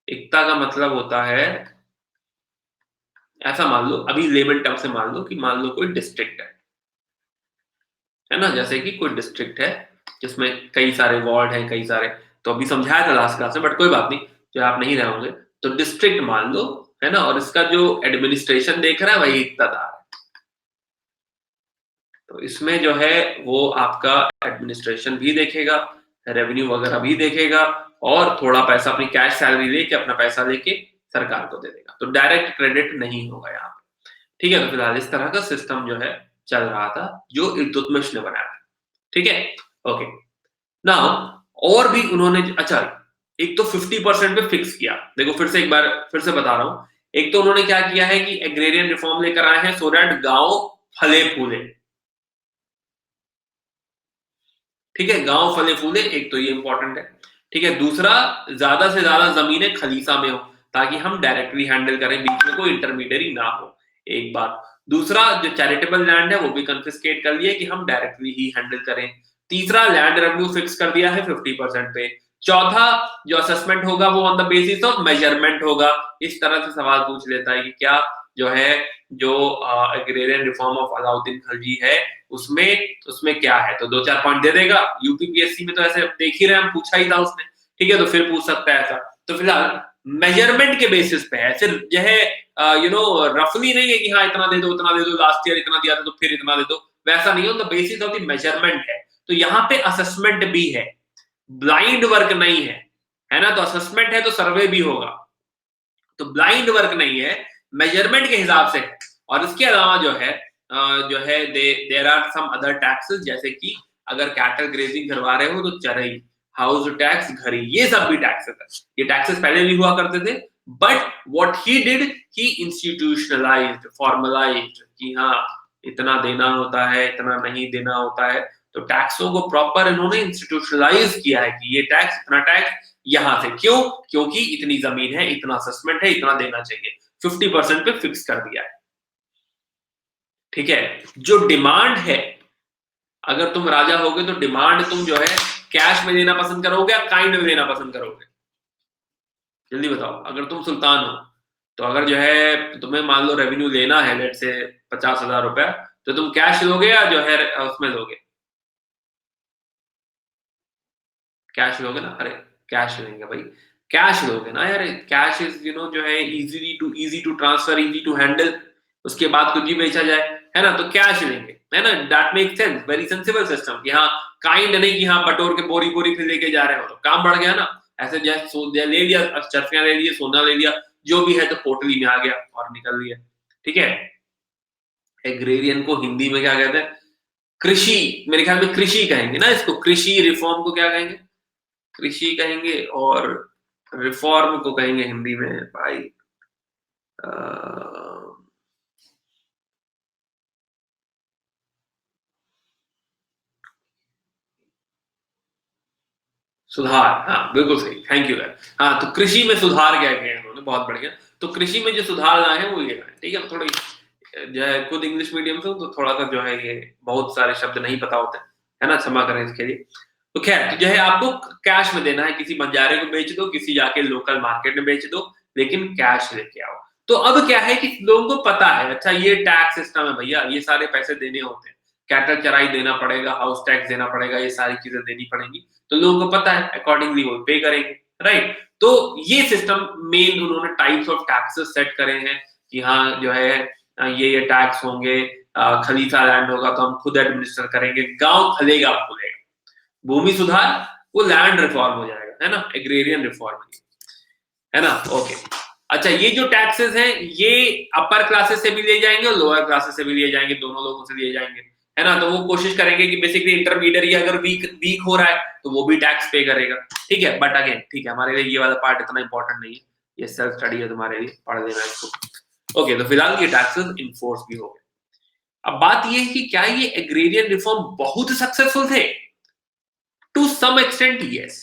[SPEAKER 1] इक्ता का मतलब होता है, ऐसा मान लो, अभी लेमन टर्म से मान लो कि मान लो कोई डिस्ट्रिक्ट है ना, जैसे कि कोई डिस्ट्रिक्ट है जिसमें कई सारे वार्ड हैं, कई सारे, तो अभी समझाया था लास्ट क्लास में, बट कोई बात नहीं, जो आप नहीं रहे होंगे, तो डिस्ट्रिक्ट मान लो, है ना, और इसका जो एडमिनिस्ट्रेशन देख रहा है वही इक्तादार है। तो इसमें जो है वो आपका एडमिनिस्ट्रेशन भी देखेगा, रेवेन्यू वगैरह भी देखेगा, और थोड़ा पैसा अपनी कैश सैलरी लेके, अपना पैसा लेके सरकार को दे देगा, तो डायरेक्ट क्रेडिट नहीं होगा यहाँ पे, ठीक है। तो फिलहाल इस तरह का सिस्टम जो है चल रहा था, जो इल्तुतमिश ने बनाया था, ठीक है, ओके। नाउ और भी उन्होंने, अच्छा, एक तो 50% पे फिक्स किया, देखो फिर से एक बार फिर से बता रहा हूं, एक तो उन्होंने क्या किया है कि एग्रेरियन रिफॉर्म लेकर आए हैं सो दैट गांव फले फूले, ठीक है, गांव फले फूले, एक तो ये इंपॉर्टेंट है, ठीक है। दूसरा, ज्यादा से ज्यादा जमीनें खलीसा में हो ताकि हम डायरेक्टली हैंडल करें, बीच में कोई इंटरमीडियरी ना हो, एक बात। दूसरा, जो चैरिटेबल लैंड है वो भी कन्फिस्केट कर लिया कि हम डायरेक्टली ही हैंडल करें। तीसरा, लैंड रेवेन्यू फिक्स कर दिया है 50% पे। चौथा, जो असेसमेंट होगा वो on the basis of measurement होगा। इस तरह से सवाल पूछ लेता है कि क्या जो है, जो agrarian reform of Alauddin Khilji है, उसमें उसमें क्या है, तो 2-4 पॉइंट दे देगा। यूपीपीएससी में तो ऐसे देख ही रहे हम, पूछा ही था उसने, ठीक है, तो फिर पूछ सकता है ऐसा। तो फिलहाल मेजरमेंट के बेसिस पे है, सिर्फ जो है रफली नहीं है कि हाँ इतना दे दो उतना दे दो, लास्ट ईयर इतना दिया था तो फिर इतना दे दो, वैसा नहीं, on the basis of the measurement है। तो यहाँ पे असेसमेंट भी है, ब्लाइंड वर्क नहीं है ना, तो असेसमेंट है तो सर्वे भी होगा, तो ब्लाइंड वर्क नहीं है, मेजरमेंट के हिसाब से है। और इसके अलावा जो है there are some other taxes, जैसे कि अगर कैटल ग्रेजिंग करवा रहे हो तो चरई, हाउस टैक्स, घरी, ये सब भी टैक्सेस है। ये टैक्सेस पहले भी हुआ करते थे, but what he did, he institutionalised, formalised, कि हाँ इतना देना होता है, इतना नहीं देना होता है। तो टैक्सों को प्रॉपर इन्होंने इंस्टीट्यूशनलाइज किया है कि ये टैक्स, इतना टैक्स यहां से, क्यों, क्योंकि इतनी जमीन है, इतना असेसमेंट है, इतना देना चाहिए, 50% पे फिक्स कर दिया है, ठीक है। जो डिमांड है, अगर तुम राजा होगे तो डिमांड तुम जो है कैश में देना पसंद करोगे या काइंड में देना पसंद करोगे, जल्दी बताओ। अगर तुम सुल्तान हो तो अगर जो है तुम्हें मान लो रेवेन्यू लेना है लेट से 50,000 रुपया, तो तुम कैश लोगे या जो है उसमें लोगे? कैश लोगे ना? अरे कैश लेंगे भाई, कैश लोगे ना यार। कैश इज जो है easy to transfer, easy to handle, उसके बाद कुछ भी बेचा जाए, है ना? तो कैश लेंगे, है ना? That make sense, very sensible system कि हाँ काइंड नहीं कि हाँ बटोर के बोरी बोरी फिर लेके जा रहे हो, तो काम बढ़ गया ना। ऐसे जैसे ले लिया, चरखियां ले लिए, सोना ले लिया, जो भी है तो पोटली में आ गया और निकल लिया। ठीक है। एग्रेरियन को हिंदी में क्या कहते हैं? कृषि, मेरे ख्याल में कृषि कहेंगे ना इसको। कृषि रिफॉर्म को क्या कहेंगे? कृषि कहेंगे। और रिफॉर्म को कहेंगे हिंदी में भाई सुधार। हाँ बिल्कुल सही, थैंक यू यार। हाँ तो कृषि में सुधार क्या किया इन्होंने, बहुत बढ़िया। तो कृषि में जो सुधार लाए हैं वो ये है, ठीक है। थोड़ी जो है खुद इंग्लिश मीडियम से हूं, तो थोड़ा सा जो है ये बहुत सारे शब्द नहीं पता होते, है ना? क्षमा करें इसके लिए। तो खैर, तो जो है आपको कैश में देना है, किसी बंजारे को बेच दो, किसी जाके लोकल मार्केट में बेच दो, लेकिन कैश लेके आओ। तो अब क्या है कि लोगों को पता है, अच्छा ये टैक्स सिस्टम है भैया, ये सारे पैसे देने होते हैं, कैटल चराई देना पड़ेगा, हाउस टैक्स देना पड़ेगा, ये सारी चीजें देनी पड़ेंगी। तो लोगों को पता है, अकॉर्डिंगली वो पे करेंगे, राइट? तो ये सिस्टम मेन उन्होंने टाइप्स ऑफ टैक्सेस सेट करे हैं कि हाँ जो है ये टैक्स होंगे, खलीसा लैंड होगा तो हम खुद एडमिनिस्टर करेंगे, गांव खलेगा खुलेगा। भूमि सुधार वो लैंड रिफॉर्म हो जाएगा, है ना? एग्रेरियन रिफॉर्म, है ना? ओके। अच्छा, ये जो टैक्सेस हैं ये अपर क्लासेस से भी लिए जाएंगे और लोअर क्लासेस से भी लिए जाएंगे, दोनों लोगों से लिए जाएंगे, है ना? तो वो कोशिश करेंगे कि बेसिकली इंटरमीडिएट अगर वीक वीक हो रहा है तो वो भी टैक्स पे करेगा, ठीक है। बट अगेन ठीक है, हमारे लिए ये वाला पार्ट इतना इंपॉर्टेंट नहीं है, ये सेल्फ स्टडी है तुम्हारे लिए, पढ़ लेना इसको। ओके, तो फिलहाल ये टैक्सेस इन्फोर्स भी हो गए। अब बात ये है कि क्या ये एग्रेरियन रिफॉर्म बहुत सक्सेसफुल थे? To some extent yes,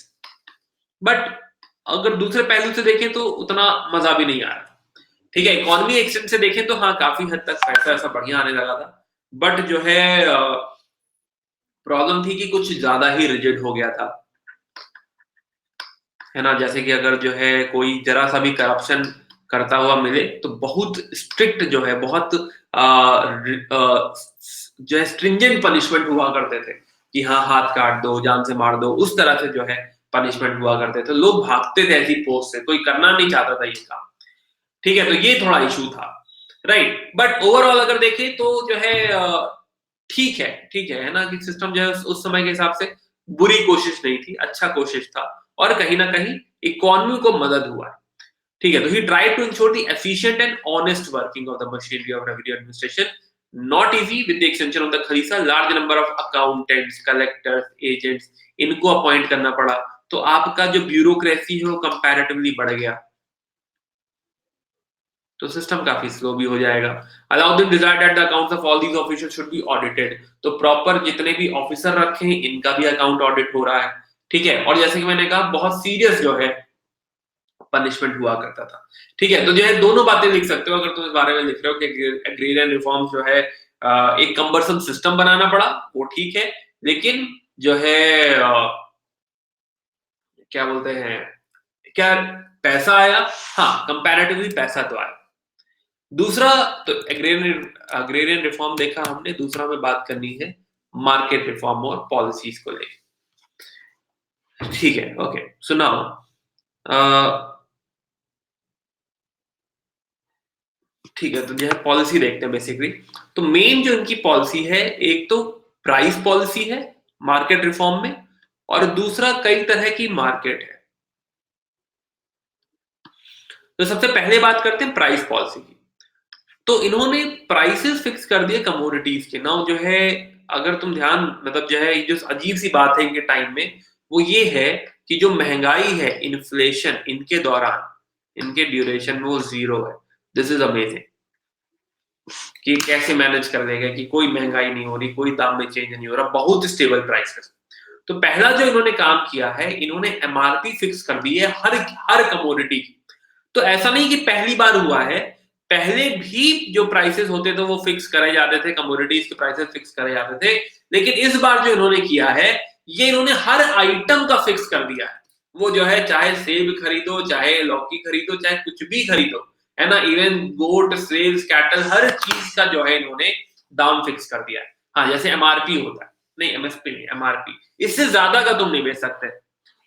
[SPEAKER 1] but अगर दूसरे पहलू से देखें तो उतना मजा भी नहीं आ रहा, ठीक है। इकोनॉमी एक्सटेंट से देखें तो हाँ काफी हद तक पैसा ऐसा बढ़िया आने लगा था, बट जो है प्रॉब्लम थी कि कुछ ज्यादा ही रिजिड हो गया था, है ना? जैसे कि अगर जो है कोई जरा सा भी करप्शन करता हुआ मिले तो बहुत स्ट्रिक्ट जो है, बहुत जो है स्ट्रिंजेंट पनिशमेंट हुआ करते थे कि हाँ हाथ काट दो, जान से मार दो, उस तरह से जो है पनिशमेंट हुआ करते थे। लोग भागते थे ऐसी पोस्ट से, कोई करना नहीं चाहता था ये काम, ठीक है। तो ये थोड़ा इशू था, राइट। बट ओवरऑल अगर देखें तो जो है ठीक है, ठीक है ना? कि सिस्टम जो है उस समय के हिसाब से बुरी कोशिश नहीं थी, अच्छा कोशिश था, और कहीं ना कहीं इकोनॉमी को मदद हुआ है, ठीक है। तो he tried to ensure the efficient and honest working of the machinery of revenue administration, not easy with the extension of the khalisa, large number of accountants, collectors, agents, इनको अपॉइंट करना पड़ा। तो आपका जो ब्यूरोक्रेसी है वो कंपैरेटिवली बढ़ गया, तो सिस्टम काफी स्लो भी हो जाएगा। Allow them desire that the accounts of all these officials should be audited, तो प्रॉपर जितने भी ऑफिसर रखे हैं इनका भी अकाउंट ऑडिट हो रहा है, ठीक है। और जैसे कि मैंने कहा बहुत सीरियस जो है पनिशमेंट हुआ करता था, ठीक है। तो जो है दोनों बातें लिख सकते हो अगर तुम इस बारे में लिख रहे हो कि एग्रेरियन रिफॉर्म जो है एक कंबरसम सिस्टम बनाना पड़ा, वो ठीक है, लेकिन जो है क्या बोलते हैं, क्या पैसा आया? हाँ कंपैरेटिवली पैसा तो आया। दूसरा, तो एग्रेरियन रिफॉर्म देखा हमने, दूसरा में बात करनी है मार्केट रिफॉर्म और पॉलिसीज को लेकर, ठीक है। ओके सुनाओ। ठीक है, तो जो है पॉलिसी देखते हैं बेसिकली। तो मेन जो इनकी पॉलिसी है, एक तो प्राइस पॉलिसी है मार्केट रिफॉर्म में, और दूसरा कई तरह की मार्केट है। तो सबसे पहले बात करते हैं प्राइस पॉलिसी की। तो इन्होंने प्राइसेस फिक्स कर दिए कमोडिटीज के ना, जो है अगर तुम ध्यान, मतलब जो है जो अजीब सी बात है इनके टाइम में, वो ये है कि जो महंगाई है, इन्फ्लेशन, इनके दौरान, इनके ड्यूरेशन में वो जीरो है। दिस इज अमेजिंग कि कैसे मैनेज कर लेगा कि कोई महंगाई नहीं हो रही, कोई दाम में चेंज नहीं हो रहा, बहुत स्टेबल प्राइस। तो पहला जो इन्होंने काम किया है, इन्होंने एमआरपी फिक्स कर दी है हर कमोडिटी की। तो ऐसा नहीं कि पहली बार हुआ है, पहले भी जो प्राइसेस होते थे वो फिक्स करे जाते थे, कमोडिटीज के प्राइसेस फिक्स करे जाते थे, लेकिन इस बार जो इन्होंने किया है, ये इन्होंने हर आइटम का फिक्स कर दिया है। वो जो है चाहे सेब खरीदो, चाहे लौकी खरीदो, चाहे कुछ भी खरीदो, है ना? इवन गोट, स्लेव्स, कैटल, हर चीज का जो है इन्होंने दाम फिक्स कर दिया है। हाँ, जैसे एमआरपी होता है, नहीं एमएसपी नहीं, एमआरपी, इससे ज्यादा का तुम नहीं बेच सकते,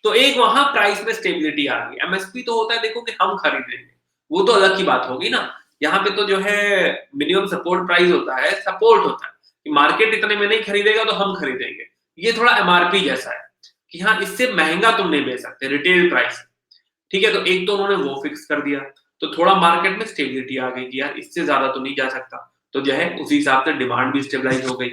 [SPEAKER 1] तो एक वहां प्राइस में स्टेबिलिटी आ गई। एमएसपी तो होता है देखो कि हम खरीद लेंगे, वो तो अलग की बात होगी ना। यहाँ पे तो जो है मिनिमम सपोर्ट प्राइस होता है, सपोर्ट होता है कि मार्केट इतने में नहीं खरीदेगा तो हम खरीदेंगे। ये थोड़ा एमआरपी जैसा है कि हाँ, इससे महंगा तुम नहीं बेच सकते, रिटेल प्राइस। ठीक है, तो एक तो उन्होंने वो फिक्स कर दिया, तो थोड़ा मार्केट में स्टेबिलिटी आ गई कि यार इससे ज्यादा तो नहीं जा सकता, तो जो है उसी हिसाब से डिमांड भी स्टेबलाइज हो गई।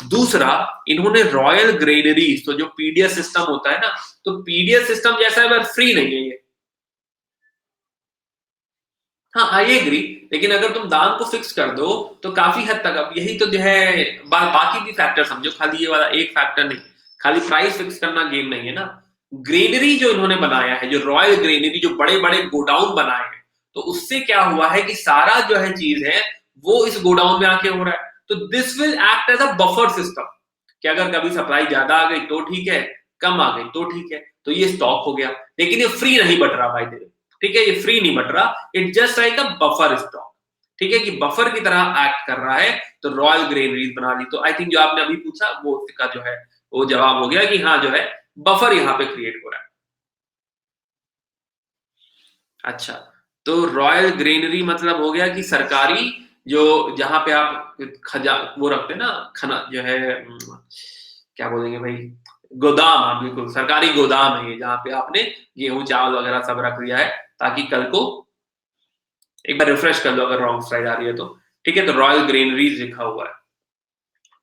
[SPEAKER 1] दूसरा, इन्होंने रॉयल ग्रेनरीज, तो जो पीडीएस सिस्टम होता है ना, तो पीडीएस सिस्टम जैसा है, फ्री नहीं है ये। हाँ, आई एग्री, लेकिन अगर तुम दाम को फिक्स कर दो तो काफी हद तक, अब यही तो जो है बाकी भी फैक्टर समझो, खाली ये वाला एक फैक्टर नहीं, खाली प्राइस फिक्स करना गेम नहीं है ना। ग्रेनरी जो इन्होंने बनाया है, जो रॉयल ग्रेनरी, जो बड़े बड़े गोडाउन बनाए हैं, तो उससे क्या हुआ है कि सारा जो है चीज है वो इस गोडाउन में आके हो रहा है। तो this will act as a buffer system, कि अगर कभी सप्लाई ज्यादा आ गई तो ठीक है, कम आ गई तो ठीक है, तो ये स्टॉक हो गया। लेकिन ये फ्री नहीं बट रहा भाई देव, ठीक है, ये फ्री नहीं बट रहा, it just like a buffer stock, ठीक है, कि बफर की तरह एक्ट कर रहा है। तो रॉयल ग्रेनरीज बना ली, तो आई थिंक जो आपने अभी पूछा वो उसका जो है वो जवाब हो गया कि हाँ, जो है बफर यहाँ पे क्रिएट हो रहा है। अच्छा, तो रॉयल ग्रेनरी मतलब हो गया कि सरकारी, जो जहां पे आप खजा वो रखते हैं ना, खना जो है क्या बोलेंगे भाई, गोदाम, हाँ बिल्कुल, सरकारी गोदाम है ये, जहाँ पे आपने गेहूं चावल वगैरह सब रख दिया है, ताकि कल को एक बार रिफ्रेश कर लो अगर रॉन्ग स्लाइड आ रही है तो। ठीक है, तो रॉयल ग्रेनरीज लिखा हुआ है,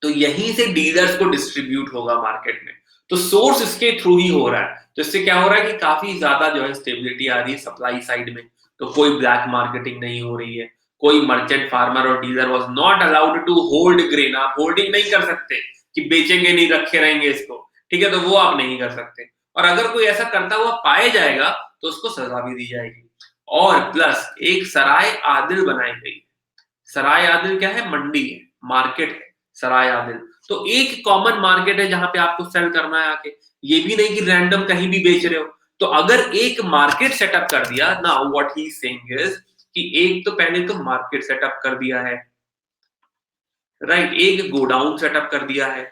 [SPEAKER 1] तो यहीं से डीलर्स को डिस्ट्रीब्यूट होगा मार्केट में, तो सोर्स इसके थ्रू ही हो रहा है। तो इससे क्या हो रहा है कि काफी ज्यादा जो है स्टेबिलिटी आ रही है सप्लाई साइड में, तो कोई ब्लैक मार्केटिंग नहीं हो रही है, कोई मर्चेंट फार्मर और dealer was not allowed to hold grain, आप होल्डिंग नहीं कर सकते कि बेचेंगे नहीं, रखे रहेंगे इसको, ठीक है, तो वो आप नहीं कर सकते। और अगर कोई ऐसा करता हुआ पाया जाएगा तो उसको सजा भी दी जाएगी। और प्लस एक सराय आदिल बनाई गई। सराय आदिल क्या है? मंडी है, मार्केट है सराय आदिल। तो एक कॉमन मार्केट है जहां पे आपको सेल करना है आके, ये भी नहीं कि रैंडम कहीं भी बेच रहे हो। तो अगर एक मार्केट सेटअप कर दिया ना, what he is saying is कि एक तो पहले तो मार्केट सेटअप कर दिया है, राइट, एक गोडाउन सेटअप कर दिया है,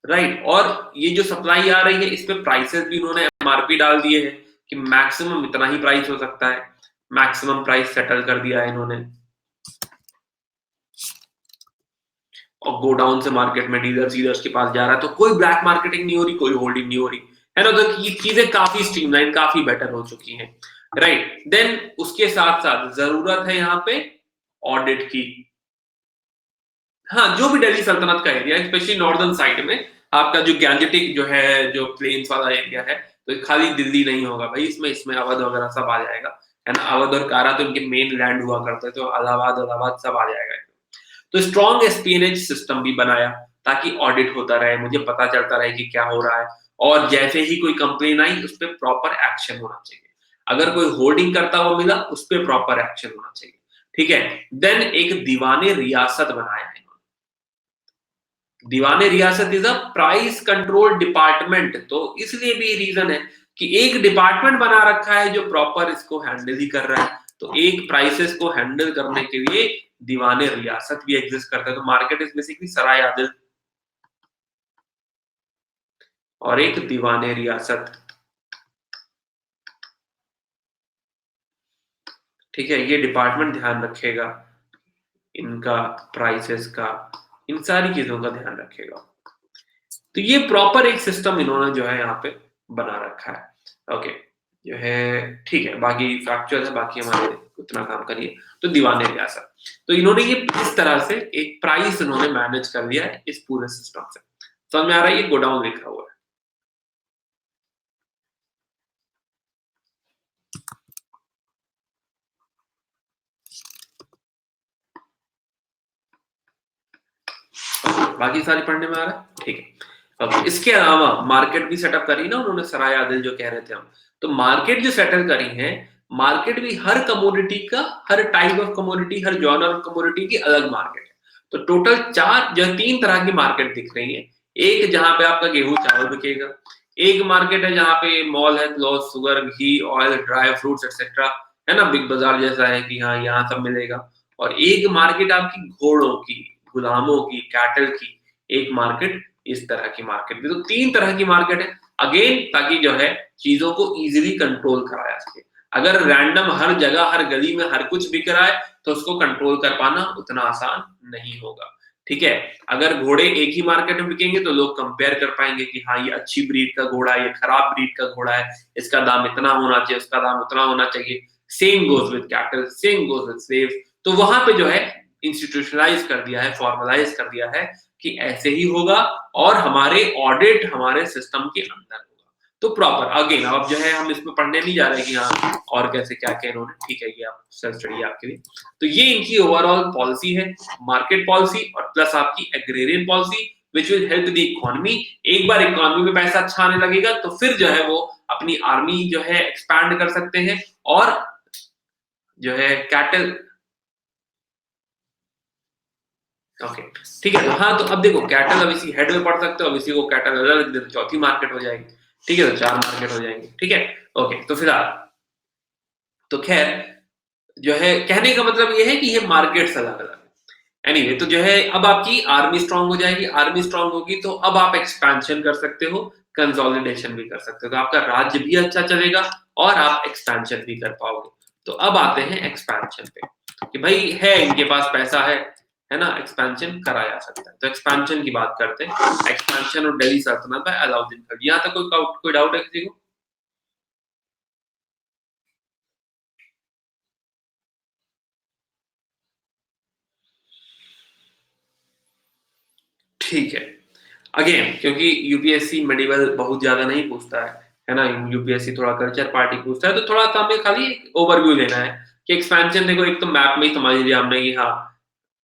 [SPEAKER 1] राइट, और ये जो सप्लाई आ रही है इस पे प्राइसेस भी उन्होंने एमआरपी डाल दिए हैं कि मैक्सिमम इतना ही प्राइस हो सकता है, मैक्सिमम प्राइस सेटल कर दिया है इन्होंने। और गोडाउन से मार्केट में डीलर्स के पास जा रहा है, तो कोई ब्लैक मार्केटिंग नहीं हो रही, कोई होल्डिंग नहीं हो रही है ना। तो ये चीजें काफी स्ट्रीमलाइन, काफी बेटर हो चुकी हैं, राइट। देन उसके साथ साथ जरूरत है यहाँ पे ऑडिट की। हाँ, जो भी दिल्ली सल्तनत का एरिया, स्पेशली नॉर्दर्न साइड में, आपका जो गैंजेटिक जो है, जो प्लेन्स वाला एरिया है, तो खाली दिल्ली नहीं होगा भाई, इसमें इसमें अवध वगैरह सब आ जाएगा, है ना। अवध और कारा तो इनके मेन लैंड हुआ करते थे, तो इलाहाबाद सब आ जाएगा। तो स्ट्रॉन्ग एसपीएनएच सिस्टम भी बनाया ताकि ऑडिट होता रहे, मुझे पता चलता रहे कि क्या हो रहा है, और जैसे ही कोई कंप्लेन आई उस पर प्रॉपर एक्शन होना चाहिए। अगर कोई होर्डिंग करता हुआ मिला उस पर प्रॉपर एक्शन होना चाहिए, ठीक है। देन एक दीवाने रियासत बनाया है। दीवाने रियासत is a price control department, तो इसलिए भी रीजन है कि एक डिपार्टमेंट बना रखा है जो प्रॉपर इसको हैंडल ही कर रहा है। तो एक प्राइसेस को हैंडल करने के लिए दीवाने रियासत भी एग्जिस्ट करता है। तो मार्केट इज बेसिकली सराय आदिल और एक दीवाने रियासत, ठीक है। ये डिपार्टमेंट ध्यान रखेगा इनका, प्राइसेस का, इन सारी चीजों का ध्यान रखेगा। तो ये प्रॉपर एक सिस्टम इन्होंने जो है यहाँ पे बना रखा है, ओके, जो है ठीक है। बाकी फैक्चुअल है, बाकी हमारे उतना काम करिए। तो दीवाने रियासत, तो इन्होंने ये इस तरह से एक प्राइस इन्होंने मैनेज कर लिया है इस पूरे सिस्टम से। समझ में आ रहा है? ये गोडाउन लिखा हुआ है। बाकी सारी पढ़ने में आ रहा है, ठीक है। अब इसके अलावा मार्केट भी सेटअप करी ना उन्होंने, सराय आदिल जो कह रहे थे हम, तो मार्केट जो सेटल करी है, मार्केट भी हर कमोडिटी का, हर टाइप ऑफ कमोडिटी, हर जॉनर ऑफ कमोडिटी की अलग मार्केट है। तो टोटल चार जो 3 तरह की मार्केट दिख रही है। एक जहां पे आपका गेहूं चावल बिकेगा, एक मार्केट है जहां पे मॉल है, क्लॉथ, शुगर, घी, ऑयल, ड्राई फ्रूट्स एक्सेट्रा, है ना, बिग बाजार जैसा है कि हाँ यहाँ सब मिलेगा। और एक मार्केट आपकी घोड़ों की, गुलामों की, कैटल की, एक मार्केट इस तरह की मार्केट भी। तो 3 तरह की मार्केट है अगेन, ताकि जो है चीजों को इजीली कंट्रोल करा जा सके। अगर रैंडम हर जगह हर गली में हर कुछ बिक रहा है तो उसको कंट्रोल कर पाना उतना आसान नहीं होगा। ठीक है, अगर घोड़े एक ही मार्केट में बिकेंगे तो लोग कंपेयर कर पाएंगे कि हाँ ये अच्छी ब्रीड का घोड़ा है, ये खराब ब्रीड का घोड़ा है, इसका दाम इतना होना चाहिए, उसका दाम उतना होना चाहिए। Same goes with cattle, same goes with slaves. तो वहां पे जो है इंस्टीट्यूशनलाइज कर दिया है, फॉर्मलाइज कर दिया है कि ऐसे ही होगा और हमारे ऑडिट हमारे सिस्टम के अंदर होगा। तो प्रॉपर अगेन अब जो है हम इसमें पढ़ने नहीं जा रहे कि हाँ और कैसे क्या क्या इन्होंने, ठीक है ये आप सेल्फ स्टडी आपके लिए। तो ये इनकी ओवरऑल पॉलिसी है, मार्केट पॉलिसी और प्लस आपकी agrarian policy which will help the economy. एक बार इकोनॉमी में पैसा अच्छा आने लगेगा तो फिर जो है वो अपनी आर्मी जो है एक्सपैंड कर सकते हैं और जो है कैटल। ओके ठीक है, तो हाँ तो अब देखो कैटल अब इसी हेड में पढ़ सकते हो, अब इसी को कैटल अलग लिख दे तो चौथी मार्केट हो जाएगी। ठीक है, तो 4 मार्केट हो जाएंगे। ठीक है, ओके तो फिलहाल तो खैर जो है कहने का मतलब ये है कि ये मार्केट्स अलग अलग है। एनीवे तो जो है अब आपकी आर्मी स्ट्रांग हो जाएगी, आर्मी स्ट्रांग होगी तो अब आप एक्सपेंशन कर सकते हो, कंसोलिडेशन भी कर सकते हो, तो आपका राज्य भी अच्छा चलेगा और आप एक्सपेंशन भी कर पाओगे। तो अब आते हैं एक्सपेंशन पे कि भाई है इनके पास पैसा है ना, एक्सपेंशन करा जा सकता है। तो एक्सपेंशन की बात करते हैं, एक्सपेंशन और दिल्ली सल्तनत बाय अलाउद्दीन खिलजी। यहाँ तक कोई डाउट है किसी को? ठीक है, अगेन क्योंकि यूपीएससी मेडिवल बहुत ज्यादा नहीं पूछता है ना, यूपीएससी थोड़ा कल्चर पार्टी पूछता है, तो थोड़ा सा हमें खाली ओवरव्यू लेना है कि एक्सपेंशन देखो एक तो मैप में ही समझ लिया हमने कि हाँ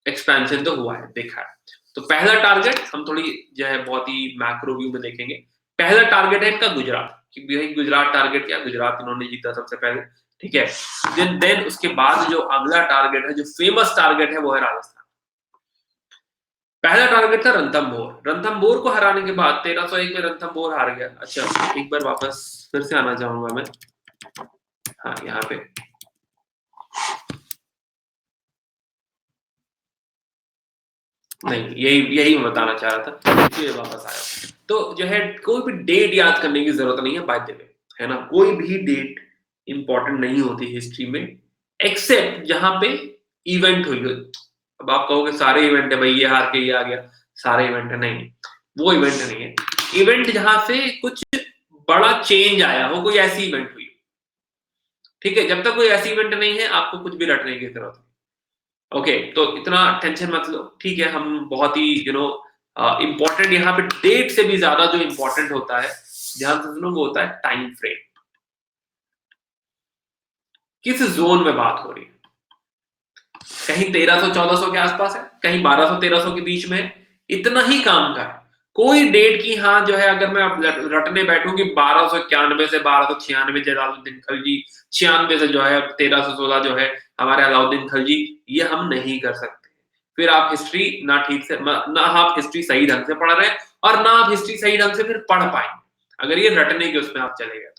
[SPEAKER 1] एक्सपेंशन तो हुआ है, देखा है। तो पहला टारगेट हम थोड़ी जो है बहुत ही मैक्रो व्यू में देखेंगे। पहला टारगेट है इनका गुजरात, कि भाई गुजरात टारगेट किया, गुजरात इन्होंने जीता सबसे पहले। ठीक है, देन उसके बाद जो अगला टारगेट है, जो फेमस टारगेट है वो है राजस्थान। पहला टारगेट था रणथंभौर, रणथंभौर को हराने के बाद 1301 में रणथंभौर हार गया। अच्छा एक बार वापस फिर से आना चाहूंगा मैं, हाँ यहाँ पे नहीं, यही यही मैं बताना चाह रहा था, इसलिए वापस आया। तो जो है कोई भी डेट याद करने की जरूरत नहीं है बाय द वे, है ना, कोई भी डेट इंपॉर्टेंट नहीं होती हिस्ट्री में एक्सेप्ट जहां पे इवेंट हुई हो। अब आप कहोगे सारे इवेंट है भाई, ये हार के ये आ गया, सारे इवेंट है, नहीं वो इवेंट नहीं है। इवेंट जहां से कुछ बड़ा चेंज आया हो, कोई ऐसी इवेंट हुई। ठीक है, जब तक कोई ऐसी इवेंट नहीं है आपको कुछ भी रटने की जरूरत नहीं। ओके तो इतना टेंशन मत लो। ठीक है, हम बहुत ही इंपॉर्टेंट यहाँ पे डेट से भी ज्यादा जो इंपॉर्टेंट होता है, ध्यान से सुनो, वो होता है टाइम फ्रेम। किस जोन में बात हो रही है, कहीं 1300-1400 के आसपास है, कहीं 1200-1300 के बीच में है, इतना ही काम का है। कोई डेट की हाँ जो है अगर मैं अब रटने बैठूंगी 1291 से 1296 जलालुद्दीन खिलजी, 96 से जो है 1316 जो है हमारे अलाउद्दीन खिलजी, ये हम नहीं कर सकते। फिर आप हिस्ट्री ना ठीक से ना आप हिस्ट्री सही ढंग से पढ़ रहे हैं और ना आप हिस्ट्री सही ढंग से फिर पढ़ पाएंगे अगर ये रटने के उसमें आप चले गए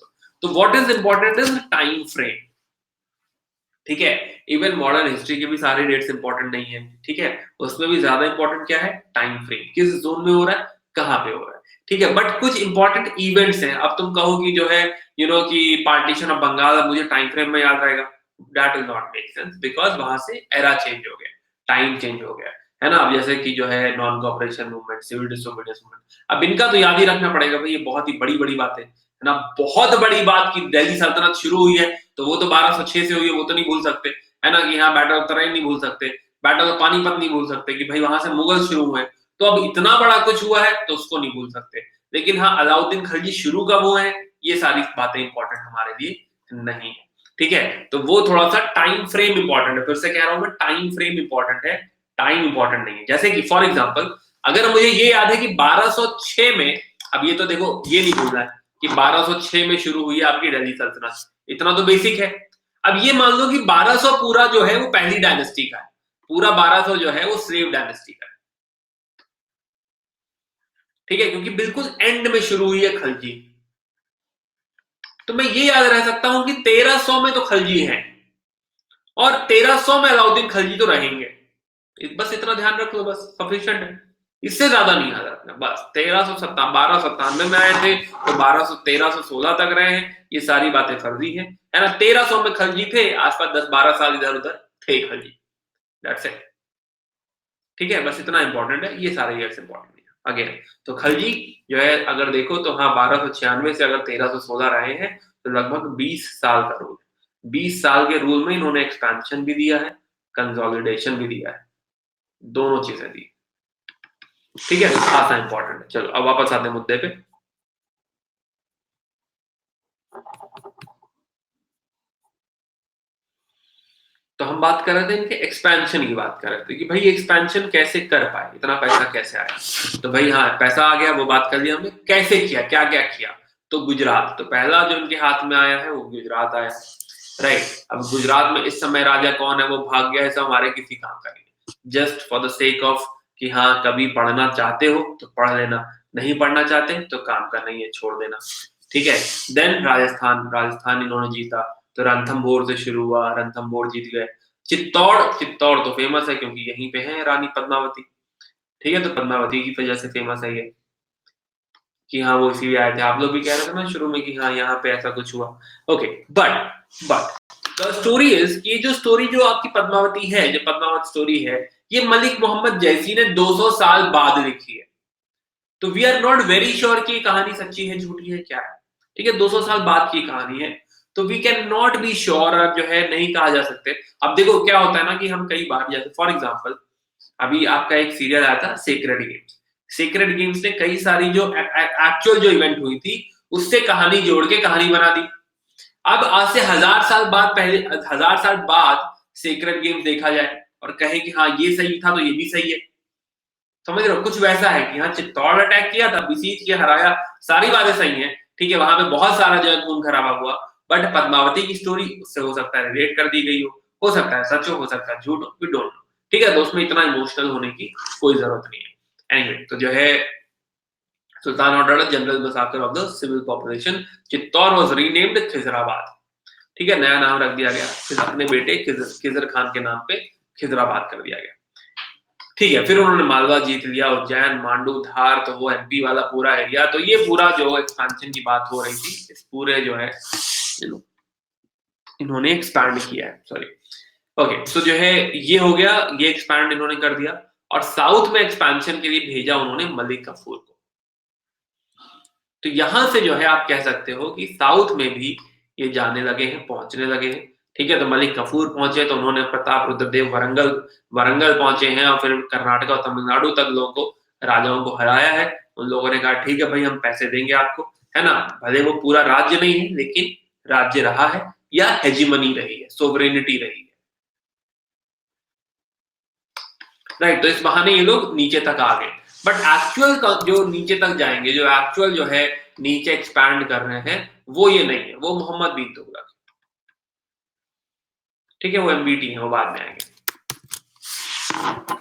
[SPEAKER 1] तो what is important is time frame. ठीक है, इवन मॉडर्न हिस्ट्री के भी सारे डेट्स इंपॉर्टेंट नहीं है। ठीक है, उसमें भी ज्यादा इंपॉर्टेंट क्या है, टाइम फ्रेम, किस जोन में हो रहा है, कहां पे हो रहा है। ठीक है, बट कुछ इंपॉर्टेंट इवेंट्स हैं। अब तुम कहो कि जो है कि पार्टीशन ऑफ बंगाल मुझे टाइम फ्रेम में याद रहेगा, that will not make sense because वहां से एरा चेंज हो गया, टाइम चेंज हो गया, है ना। अब जैसे कि जो है non cooperation movement, civil disobedience movement, अब इनका तो याद ही रखना पड़ेगा भाई, ये बहुत ही बड़ी बड़ी बातें है ना, बहुत बड़ी बात की दिल्ली सल्तनत शुरू हुई है तो वो तो 1206 से हुई है, वो तो नहीं भूल सकते, है ना, कि हाँ बैटल ऑफ तराइन नहीं भूल सकते, बैटल ऑफ पानीपत नहीं भूल सकते कि भाई वहां से मुगल शुरू हुए। तो अब इतना बड़ा कुछ हुआ है तो उसको नहीं भूल सकते। लेकिन हाँ अलाउद्दीन खिलजी शुरू कब हुए हैं, ये सारी बातें इंपॉर्टेंट हमारे लिए नहीं है। ठीक है, तो वो थोड़ा सा टाइम फ्रेम इंपॉर्टेंट है, फिर से कह रहा हूं मैं, टाइम फ्रेम इंपॉर्टेंट है, टाइम इंपॉर्टेंट नहीं है। जैसे कि फॉर एग्जाम्पल अगर मुझे ये याद है कि 1206 में, अब ये तो देखो ये नहीं भूलना है कि 1206 में शुरू हुई है आपकी दिल्ली सल्तनत, इतना तो बेसिक है। अब ये मान लो कि 1200 पूरा जो है वो पहली डायनेस्टी का है, पूरा 1200 जो है वो स्लेव डायनेस्टी का है। ठीक है, क्योंकि बिल्कुल एंड में शुरू हुई है खलजी, तो मैं ये याद रह सकता हूं कि 1300 में तो खलजी है और 1300 में अलाउद्दीन खिलजी तो रहेंगे, बस इतना ध्यान रख लो, बस सफिशिएंट है, इससे ज्यादा नहीं याद रखना। बस 1297 में आए थे तो 1316 तक रहे हैं, ये सारी बातें फर्जी है ना। 1300 में खिलजी थे, आसपास 10-12 साल इधर उधर थे खिलजी, दैट्स इट। ठीक है, बस इतना इंपॉर्टेंट है, ये सारे ईयर्स इंपॉर्टेंट है अगेन। तो खिलजी जो है अगर देखो तो हाँ 1296 से अगर 1316 रहे हैं तो लगभग 20 साल का रूल। 20 साल के रूल में इन्होंने एक्सपेंशन भी दिया है, कंसोलिडेशन भी दिया है, दोनों चीजें दी। ठीक है, खासा इंपॉर्टेंट है। चलो अब वापस आते हैं मुद्दे पे। तो हम बात कर रहे थे इनके एक्सपेंशन की, बात कर रहे थे कि भाई एक्सपेंशन कैसे कर पाए, इतना पैसा कैसे आया। तो भाई हाँ पैसा आ गया, वो बात कर लिया हमने, कैसे किया, क्या क्या किया। तो गुजरात, तो पहला जो उनके हाथ में आया है वो गुजरात आया, राइट। अब गुजरात में इस समय राजा कौन है, वो भाग गया है, सब हमारे किसी काम का नहीं, just for the sake of कि हाँ कभी पढ़ना चाहते हो तो पढ़ लेना, नहीं पढ़ना चाहते तो काम का नहीं है, छोड़ देना। ठीक है, देन राजस्थान, राजस्थान इन्होंने जीता, तो रणथंभौर से शुरू हुआ, रणथंभौर जीत गए। चित्तौड़, चित्तौड़ तो फेमस है क्योंकि यहीं पे है रानी पद्मावती। ठीक है, तो पद्मावती की वजह से फेमस है ये, कि हाँ वो इसीलिए आए थे। आप लोग भी कह रहे थे ना शुरू में कि हाँ यहाँ पे ऐसा कुछ हुआ। Okay, but the story is, ये जो स्टोरी जो आपकी पद्मावती है, जो पद्मावत स्टोरी है, ये मलिक मोहम्मद जैसी ने 200 साल बाद लिखी है। तो we are not very sure कि ये कहानी सच्ची है झूठी है क्या है। ठीक है, 200 साल बाद की कहानी है, तो we can not be sure, जो है नहीं कहा जा सकते। अब देखो क्या होता है ना कि हम कई बार, जैसे फॉर एग्जाम्पल अभी आपका एक सीरियल आया था सेक्रेड गेम्स, सेक्रेड गेम्स ने कई सारी जो एक्चुअल जो इवेंट हुई थी उससे कहानी जोड़ के कहानी बना दी। अब आज से 1000 साल बाद, पहले 1000 साल बाद सेक्रेड गेम्स देखा जाए और कहे कि हाँ ये सही था तो ये भी सही है, समझ रहे हो, कुछ वैसा है कि हाँ चित्तौड़ अटैक किया था, बिसीज किया, हराया, सारी बातें सही है। ठीक है, वहां पे बहुत सारा जो है खून खराबा हुआ, बट पद्मावती की स्टोरी उससे हो सकता है रिलेट कर दी गई हो सकता है सच हो सकता है झूठ हो, वी डोंट नो। ठीक है, तो उसमें इतना इमोशनल होने की कोई जरूरत नहीं है। एनीवे, तो जो है sultan ordered general massacre of the civil population, Chittor was renamed Khizrabad. ठीक है, नया नाम रख दिया गया, फिर अपने बेटे खिजर खान के नाम पे खिजराबाद कर दिया गया। ठीक है, फिर उन्होंने मालवा जीत लिया, उज्जैन, मांडू, धार, तो वो एमपी वाला पूरा एरिया। तो ये पूरा जो एक्सपेंशन की बात हो रही थी, इस पूरे जो है इन्होंने एक्सपैंड किया है, सॉरी। ओके, तो जो है ये हो गया, ये एक्सपैंड इन्होंने कर दिया। और साउथ में एक्सपेंशन के लिए भेजा उन्होंने मलिक कफूर को। तो यहां से जो है आप कह सकते हो कि साउथ में भी ये जाने लगे हैं, पहुंचने लगे हैं। ठीक है, तो मलिक कफूर पहुंचे तो उन्होंने प्रताप रुद्रदेव वरंगल वरंगल पहुंचे हैं, और फिर कर्नाटक और तमिलनाडु तक लोगों को, राजाओं को हराया है। उन लोगों ने कहा ठीक है भाई हम पैसे देंगे आपको, है ना, भले वो पूरा राज्य नहीं है लेकिन राज्य रहा है, या हेजिमनी रही है, सोवरेनिटी रही है, राइट। तो इस बहाने ये लोग नीचे तक आ गए। बट एक्चुअल जो नीचे तक जाएंगे, जो एक्चुअल जो है नीचे एक्सपैंड कर रहे हैं, वो ये नहीं है, वो मोहम्मद बिन तुगलक। ठीक है, वो एमबीटी है, वो बाद में आएंगे।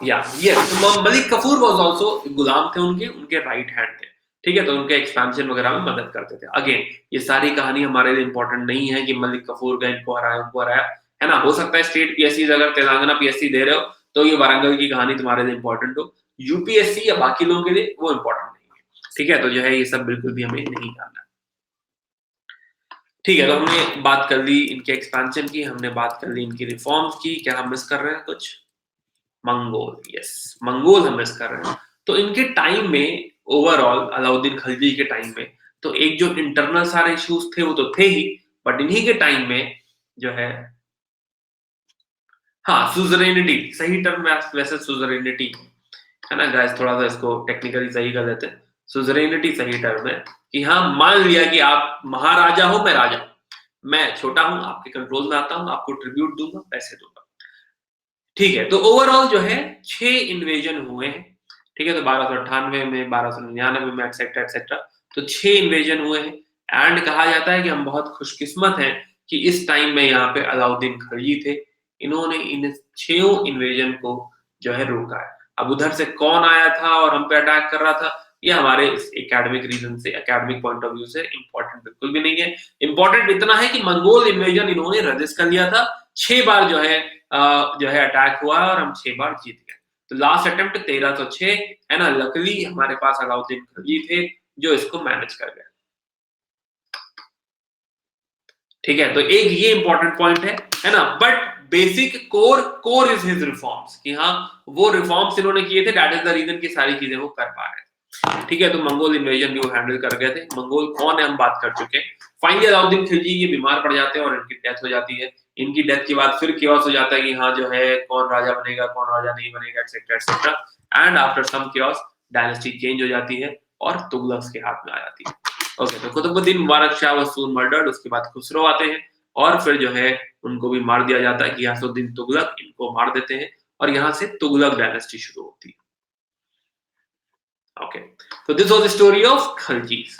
[SPEAKER 1] या यस, तो मलिक कफूर वाज आल्सो गुलाम थे उनके, उनके राइट हैंड थे। ठीक है, तो उनके एक्सपेंशन वगैरह में मदद करते थे। अगेन ये सारी कहानी हमारे लिए इंपॉर्टेंट नहीं है कि मलिक कफूर का इनको हराया उनको हराया, है ना। हो सकता है स्टेट पीएससी अगर तेलंगाना पीएससी दे रहे हो तो ये वारंगल की कहानी तुम्हारे लिए इंपॉर्टेंट हो, यूपीएससी या बाकी लोगों के लिए वो इंपॉर्टेंट नहीं है। ठीक है, तो जो है ये सब बिल्कुल भी हमें नहीं जानना। ठीक है, तो हमने बात कर ली इनके एक्सपेंशन की, हमने बात कर ली इनकी रिफॉर्म्स की। क्या हम मिस कर रहे हैं कुछ? मंगोल, यस, मंगोल हम मिस कर रहे हैं। तो इनके टाइम में ओवरऑल अलाउद्दीन खिलजी के टाइम में तो एक जो इंटरनल सारे इश्यूज थे वो तो थे ही, बट इन्हीं के टाइम में जो है, हाँ सुजरेनिटी सही टर्म में वैसे सुजरेनिटी है ना गाइस, थोड़ा सा इसको टेक्निकली सही कर लेते हैं। सुजरेनिटी सही टर्म है कि हाँ मान लिया कि आप महाराजा हो, मैं राजा हूं, मैं छोटा हूं, आपके कंट्रोल में आता हूं, आपको ट्रिब्यूट दूंगा, पैसे दूंगा। ठीक है, तो ओवरऑल जो है 6 इन्वेजन हुए हैं। ठीक है, तो 1298 में, 1299 में, एक्सेट्रा एक्सेट्रा, तो 6 इन्वेजन हुए हैं। एंड कहा जाता है कि हम बहुत खुशकिस्मत हैं कि इस टाइम में यहाँ पे अलाउद्दीन खिलजी थे, इन्होंने इन 6 इन्वेजन को जो है रोका है। अब उधर से कौन आया था और हम पे अटैक कर रहा था, ये हमारे एकेडमिक रीजन से, एकेडमिक पॉइंट ऑफ व्यू से इंपॉर्टेंट बिल्कुल भी नहीं है। इंपॉर्टेंट इतना है कि मंगोल इन्वेजन इन्होंने रजिस्ट कर लिया था 6 बार जो है अटैक हुआ और हम 6 बार जीत गए। तो लास्ट अटेम्प्ट 1306 है ना। लकीली हमारे पास अलाउद्दीन खिलजी थे जो इसको मैनेज कर गए। ठीक है, तो एक ये इंपॉर्टेंट पॉइंट है ना। But basic core is his reforms, कि हाँ वो रिफॉर्म्स इन्होंने किए थे, दैट इज द रीजन की सारी चीजें वो कर पा रहे थे। ठीक है, तो मंगोल इन्वेजन भी वो हैंडल कर गए थे। मंगोल कौन है हम बात कर चुके हैं। फाइनली अलाउद्दीन खिलजी ये बीमार पड़ जाते हैं और इनकी डेथ हो जाती है। इनकी डेथ के बाद फिर केओस हो जाता है कि हाँ जो है कौन राजा बनेगा कौन राजा नहीं बनेगा, etcetera etcetera. And after some chaos dynasty change हो जाती है और तुगलक के हाथ में आ जाती है। ओके, तो Qutbuddin Mubarak Shah was soon murdered. उसके बाद खुसरो आते हैं और फिर जो है उनको भी मार दिया जाता है। गियासुद्दीन तुगलक इनको मार देते हैं और यहाँ से तुगलक डायनेस्टी शुरू होती है। ओके, तो this was the story of Khaljis.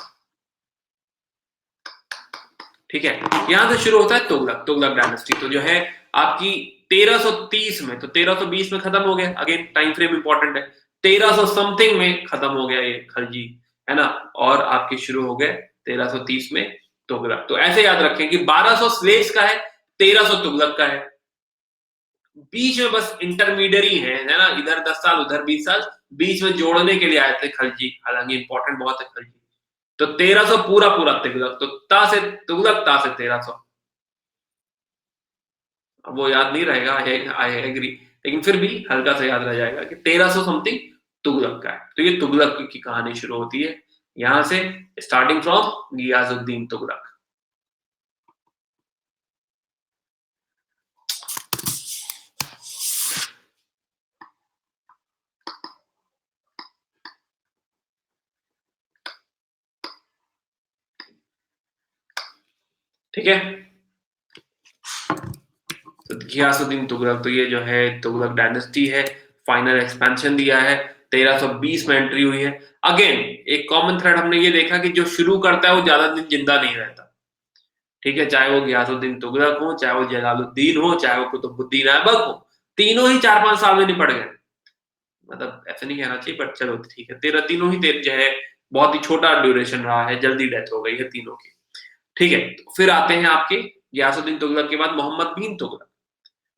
[SPEAKER 1] ठीक है, यहां से शुरू होता है तुगलक डायनेस्टी। तो जो है आपकी 1330 में, तो 1320 में खत्म हो गया। अगेन टाइम फ्रेम इंपॉर्टेंट है। 1300 समथिंग में खत्म हो गया ये खलजी, है ना। और आपके शुरू हो गए 1330 में तुगलक। तो ऐसे याद रखें कि 1200 स्लेव्स का है, 1300 तुगलक का है। बीच में बस इंटरमीडियरी है ना, इधर 10 साल उधर 20 साल बीच में जोड़ने के लिए आए थे खलजी। हालांकि इंपॉर्टेंट बहुत है खलजी। तो 1300 पूरा पूरा तुगलक, तो ता से तुगलक, ता से 1300। अब वो याद नहीं रहेगा, आई एग्री, लेकिन फिर भी हल्का सा याद रह जाएगा कि 1300 समथिंग तुगलक का है। तो ये तुगलक की कहानी शुरू होती है यहां से, स्टार्टिंग फ्रॉम गियासुद्दीन तुगलक। ठीक है, तो घियासुद्दीन तुगलक, तो ये जो है तुगलक डायनेस्टी है। फाइनल एक्सपेंशन दिया है, 1320 में एंट्री हुई है। अगेन एक कॉमन थ्रेड हमने ये देखा कि जो शुरू करता है वो ज्यादा दिन जिंदा नहीं रहता। ठीक है, चाहे वो घियासुद्दीन तुगलक हो, चाहे वो जलालुद्दीन हो, चाहे वो कुतुबुद्दीन ऐबक हो, तीनों ही 4-5 साल में निपट गए। मतलब ऐसा नहीं कहना चाहिए, बट चलो ठीक है, तेरह तीनों ही जो है बहुत ही छोटा ड्यूरेशन रहा है, जल्दी डेथ हो गई है तीनों की। ठीक है, तो फिर आते हैं आपके गयासुद्दीन तुगलक के बाद मोहम्मद बिन तुगलक।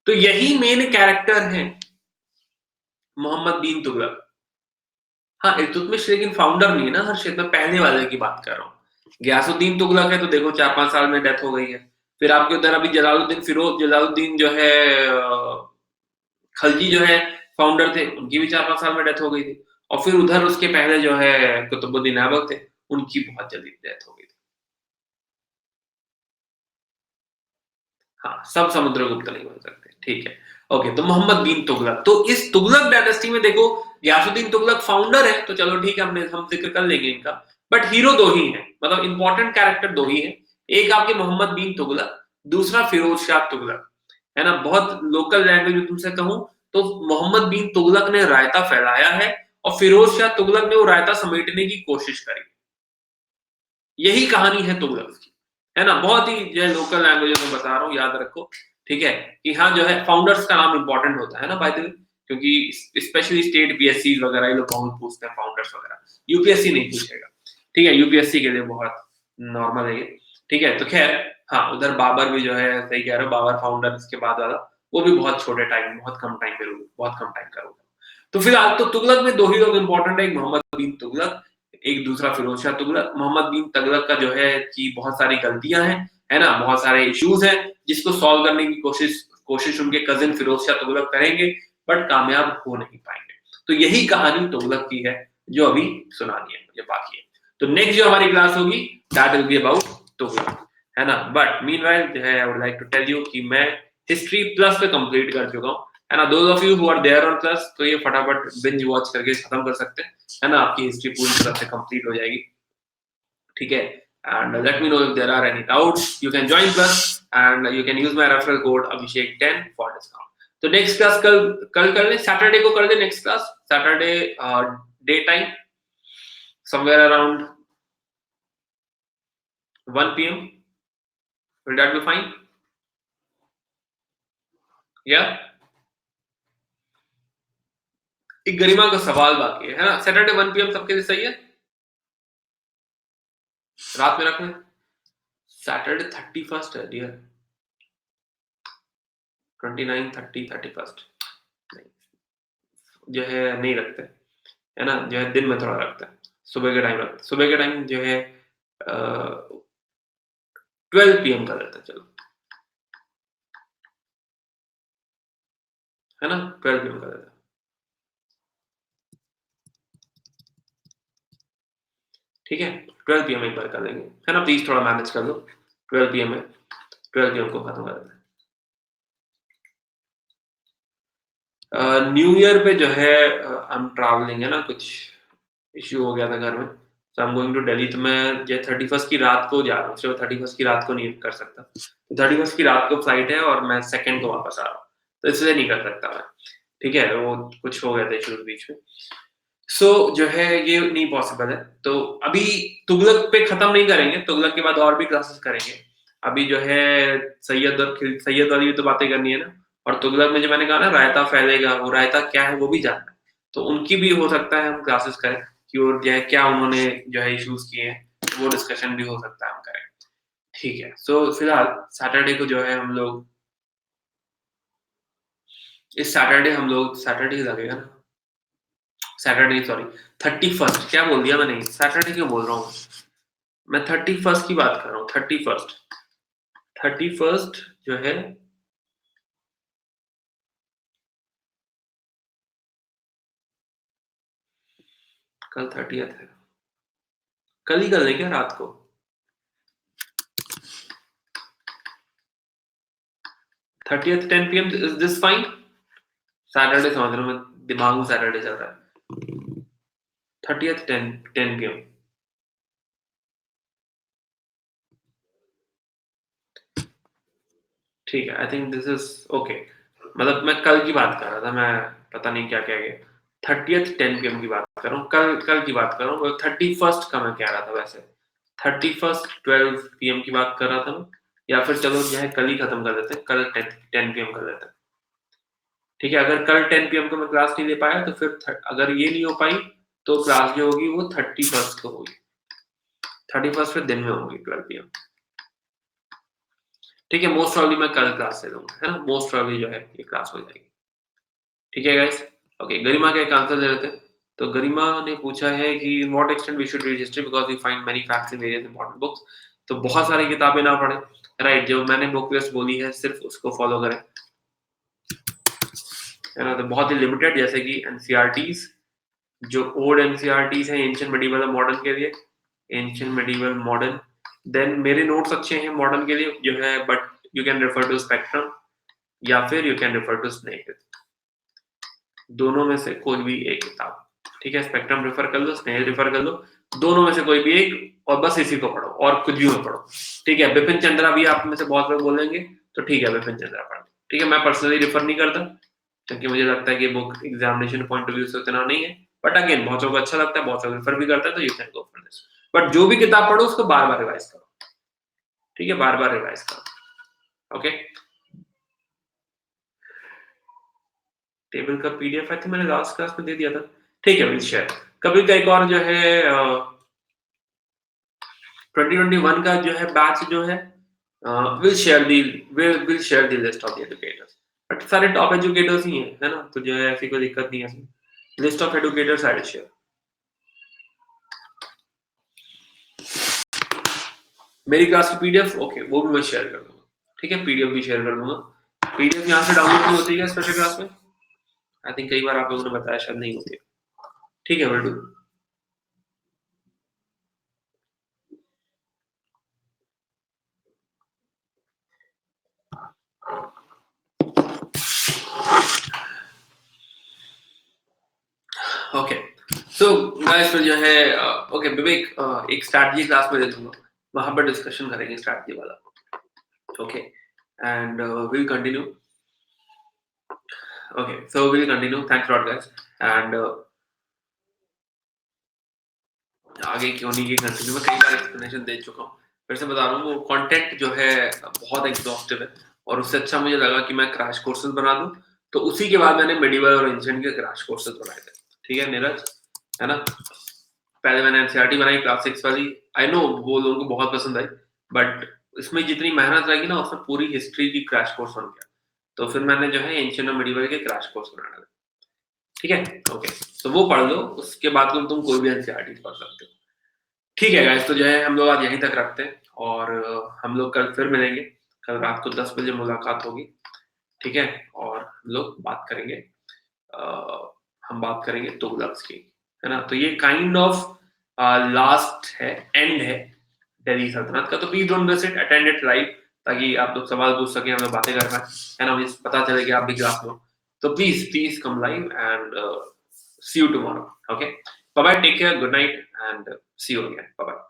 [SPEAKER 1] तो यही मेन कैरेक्टर है मोहम्मद बिन तुगलक। हाँ, इल्तुतमिश लेकिन फाउंडर नहीं है ना हर्षित, मैं पहले वाले की बात कर रहा हूँ। गयासुद्दीन तुगलक है तो देखो 4-5 साल में डेथ हो गई है। फिर आपके उधर अभी जलालुद्दीन फिरोज जलालुद्दीन जो है खलजी जो है फाउंडर थे, उनकी भी 4-5 साल में डेथ हो गई थी। और फिर उधर उसके पहले जो है कुतुबुद्दीन ऐबक थे, उनकी बहुत जल्दी डेथ हो गई थी। हाँ, सब समुद्रगुप्त नहीं बन सकते। ठीक है, ओके, तो मोहम्मद बिन तुगलक, तो इस तुगलक डायनेस्टी में देखो गयासुद्दीन तुगलक फाउंडर है, तो चलो ठीक है, हम जिक्र कर लेंगे इनका। बट हीरो दो ही है, मतलब इंपॉर्टेंट कैरेक्टर दो ही है। एक आपके मोहम्मद बिन तुगलक, दूसरा फिरोज शाह तुगलक, है ना। बहुत लोकल लैंग्वेज में तुमसे कहूं तो मोहम्मद बिन तुगलक ने रायता फैलाया है और फिरोज शाह तुगलक ने वो रायता समेटने की कोशिश करी। यही कहानी है तुगलक की, है ना। बहुत ही जो है लोकल लैंग्वेज में बता रहा हूँ, याद रखो। ठीक है, कि हाँ जो है फाउंडर्स का नाम इंपॉर्टेंट होता है ना बाय द वे, क्योंकि स्पेशली स्टेट पीएससी वगैरह ये लोग बहुत पूछते हैं फाउंडर्स वगैरह। यूपीएससी नहीं पूछेगा। ठीक है, यूपीएससी के लिए बहुत नॉर्मल है ये। ठीक है, तो खैर, हाँ उधर बाबर भी जो है, सही कह रहे हो, बाबर फाउंडर इसके बाद वाला, वो भी बहुत छोटे टाइम, बहुत कम टाइम पे रूल, बहुत कम टाइम का रूल। तो फिलहाल तो तुगलक में दो ही लोग इंपॉर्टेंट है, एक मोहम्मद बिन तुगलक, एक दूसरा फिरोज शाह तुगलक। मोहम्मद बिन तुगलक का जो है कि बहुत सारी गलतियां हैं, है ना, बहुत सारे इश्यूज हैं जिसको सॉल्व करने की कोशिश कोशिश उनके कजिन फिरोज शाह तुगलक करेंगे, बट कामयाब हो नहीं पाएंगे। तो यही कहानी तुगलक की है जो अभी सुनानी है मुझे, बाकी है। तो नेक्स्ट जो हमारी क्लास होगी that will be about Tughlaq, है ना। बट मीनवाइल जो है I would like to tell you कि मैं हिस्ट्री प्लस पे कंप्लीट कर चुका हूँ, है ना। Those of you who are there on Plus, तो ये फटाफट बिंज वॉच करके खत्म कर सकते हैं, है ना। आपकी हिस्ट्री पूरी तरह से कंप्लीट हो जाएगी। ठीक है, and let me know if there are any doubts. You can join plus and you can use my referral code Abhishek10 for discount. तो नेक्स्ट क्लास कल कल कर ले, सैटरडे को कर ले next class, Saturday day time somewhere around 1 p.m. Will that be fine? Yeah. एक गरिमा का सवाल बाकी है ना, सैटरडे 1 p.m. सबके लिए सही है? रात में रखना, सैटरडे 31st है डियर। 29, 30, 31st जो है नहीं रखते, है ना? जो है दिन में थोड़ा रखते हैं, सुबह के टाइम रखते हैं। सुबह के टाइम जो है 12 पीएम कर देते हैं, चलो, है ना? 12 पीएम कर देते हैं। ठीक है, 12 पीएम एक बार कर लेंगे, है ना? प्लीज़ थोड़ा मैनेज कर लो, 12 पीएम है, 12 पीएम को खत्म कर देते हैं। न्यू ईयर पे जो है आई एम ट्रैवलिंग, है ना? कुछ इश्यू हो गया था घर में, so I am going to Delhi, तो मैं जो 31st की रात को जा रहा हूँ, सिर्फ 31st की रात को नहीं कर सकता। तो 31st की रात को फ्लाइट है और मैं 2nd को वापस आ रहा हूँ, तो इसलिए नहीं कर सकता मैं, ठीक है? वो कुछ हो गया था इश्यूज़ बीच में। सो जो है ये नहीं पॉसिबल है, तो अभी तुगलक पे खत्म नहीं करेंगे, तुगलक के बाद और भी क्लासेस करेंगे। अभी जो है सैयद वाली तो बातें करनी है ना, और तुगलक में जो मैंने कहा ना रायता फैलेगा, वो रायता क्या है वो भी जानना है। तो उनकी भी हो सकता है हम क्लासेस करें कि और जो है क्या उन्होंने जो है इश्यूज़ किए हैं, वो डिस्कशन भी हो सकता है हम करें। ठीक है, सो फिलहाल सैटरडे को जो है हम लोग इस सैटरडे हम लोग सैटरडे ही लगेगा ना? सैटरडे सॉरी 31st क्या बोल दिया मैंने? सैटरडे क्यों बोल रहा हूँ? मैं 31st की बात कर रहा हूँ, 31st जो है कल 30th है, कल ही कर लें क्या रात को? 30th 10 PM is this fine? Saturday समझ रहा हूँ मैं, दिमाग में सैटरडे चल रहा है। 30th 10 PM ठीक है, I think this is okay. मतलब मैं कल की बात कर रहा था, मैं पता नहीं क्या कह गया। 30th 10 PM की बात कर रहा हूँ, कल कल की बात कर रहा हूँ। 31st का मैं कह रहा था वैसे, 31st 12 PM की बात कर रहा था मैं, या फिर चलो जो है कल ही खत्म कर देते हैं, कल 10 PM कर देते हैं। ठीक है, अगर कल 10 PM को मैं क्लास नहीं ले पाया तो फिर अगर ये नहीं हो पाई तो क्लास जो होगी वो 31st को होगी, 31st फिर दिन में होगी 12 PM। ठीक है, मोस्ट प्रॉब्ली मैं कल क्लास ले लूंगा, है ना? मोस्ट प्रॉब्ली जो है ये क्लास हो जाएगी। ठीक है गाइस, ओके, गरिमा का एक आंसर दे देते हैं। तो गरिमा ने पूछा है कि what extent we should read history because we find many facts in various important books. तो बहुत सारी किताबें ना पढ़ें, राइट? जो मैंने बुक लिस्ट बोली है सिर्फ उसको फॉलो करें, है ना? तो बहुत ही लिमिटेड, जैसे कि एनसीईआरटीज, जो ओल्ड एनसीईआरटीज हैं एंशिएंट मिडिवल और मॉडर्न के लिए, एंशिएंट मिडिवल मॉडर्न। देन मेरे नोट्स अच्छे हैं मॉडर्न के लिए जो है, but you can refer to Spectrum या फिर you can refer to Snell, दोनों में से कोई भी एक किताब। ठीक है, स्पेक्ट्रम रेफर कर लो, स्नेल रेफर कर लो, दोनों में से कोई भी एक, और बस इसी को पढ़ो और कुछ भी मत पढ़ो। ठीक है, बिपिन चंद्रा भी आप में से बहुत लोग बोलेंगे, तो ठीक है बिपिन चंद्रा पढ़ लो। ठीक है, मैं पर्सनली रेफर नहीं करता क्योंकि मुझे लगता है कि book examination point of view से उतना नहीं है, बट अगेन बहुत लोगों को अच्छा लगता है, बहुत लोग रेफर भी करते हैं, तो you can go for this. But जो भी किताब पढ़ो उसको बार बार रिवाइज करो। ठीक है, बार बार रिवाइज करो। ओके, टेबल का पीडीएफ आई थिंक मैंने लास्ट क्लास में दे दिया था। ठीक है, विल शेयर। कभी का एक और जो है 2021 का जो है बैच जो है, will share the will share the list of the educators, but सारे टॉप एजुकेटर्स ही हैं, है ना? तो जो है ऐसी कोई दिक्कत नहीं है, list of educators I will share. मेरी क्लास की पीडीएफ ओके, वो भी मैं शेयर कर दूंगा। ठीक है, पीडीएफ भी शेयर कर दूंगा। पीडीएफ यहाँ से डाउनलोड नहीं होती है स्पेशल क्लास में, आई थिंक कई बार आप लोगों ने बताया शायद नहीं होती है। ठीक है, will do. Okay, so guys फिर जो है ओके विवेक, एक स्ट्रैटेजी क्लास में दे दूंगा, वहां पर डिस्कशन करेंगे स्ट्रैटेजी वाला। Okay, and will continue. Okay, so will continue, thanks lot guys, and आगे क्यों नहीं ये कंटिन्यू, मैं कई बार एक्सप्लेनेशन दे चुका हूँ, फिर से बता रहा हूँ। वो कंटेंट जो है बहुत एग्जॉस्टिव है, और उससे अच्छा मुझे लगा कि मैं क्रैश कोर्सेज बना दूं, तो उसी के बाद मैंने मेडिवल और एंशिएंट के क्रैश कोर्सेज बनाए थे। ठीक है नीरज, है ना? पहले मैंने एनसीईआरटी बनाई क्लास 6 वाली, आई नो वो लोगों को बहुत पसंद आई, बट इसमें जितनी मेहनत लगी ना उसमें पूरी हिस्ट्री की क्रैश कोर्स बन गया। तो फिर मैंने जो है एंशिएंट और मिडिवल के क्रैश कोर्स बना डाले। ठीक है, ओके, तो वो पढ़ लो, उसके बाद तुम कोई भी एनसीईआरटी पढ़ सकते हो। ठीक है गाइस, तो जो है हम लोग आज यहीं तक रखते हैं और हम लोग कल फिर मिलेंगे। कल रात को 10 बजे मुलाकात होगी, ठीक है, और हम लोग बात करेंगे, हम बात करेंगे तुगलक्स की, है ना। तो ये काइंड ऑफ लास्ट है, एंड है दिल्ली सल्तनत का। तो please don't miss it, attend it live, ताकि आप लोग सवाल पूछ सकें, हम लोग बातें कर पाए, है ना, मुझे पता चले कि आप भी क्लास में हो। तो please come live and see you tomorrow. Okay, bye bye, take care, good night and see you again, bye bye.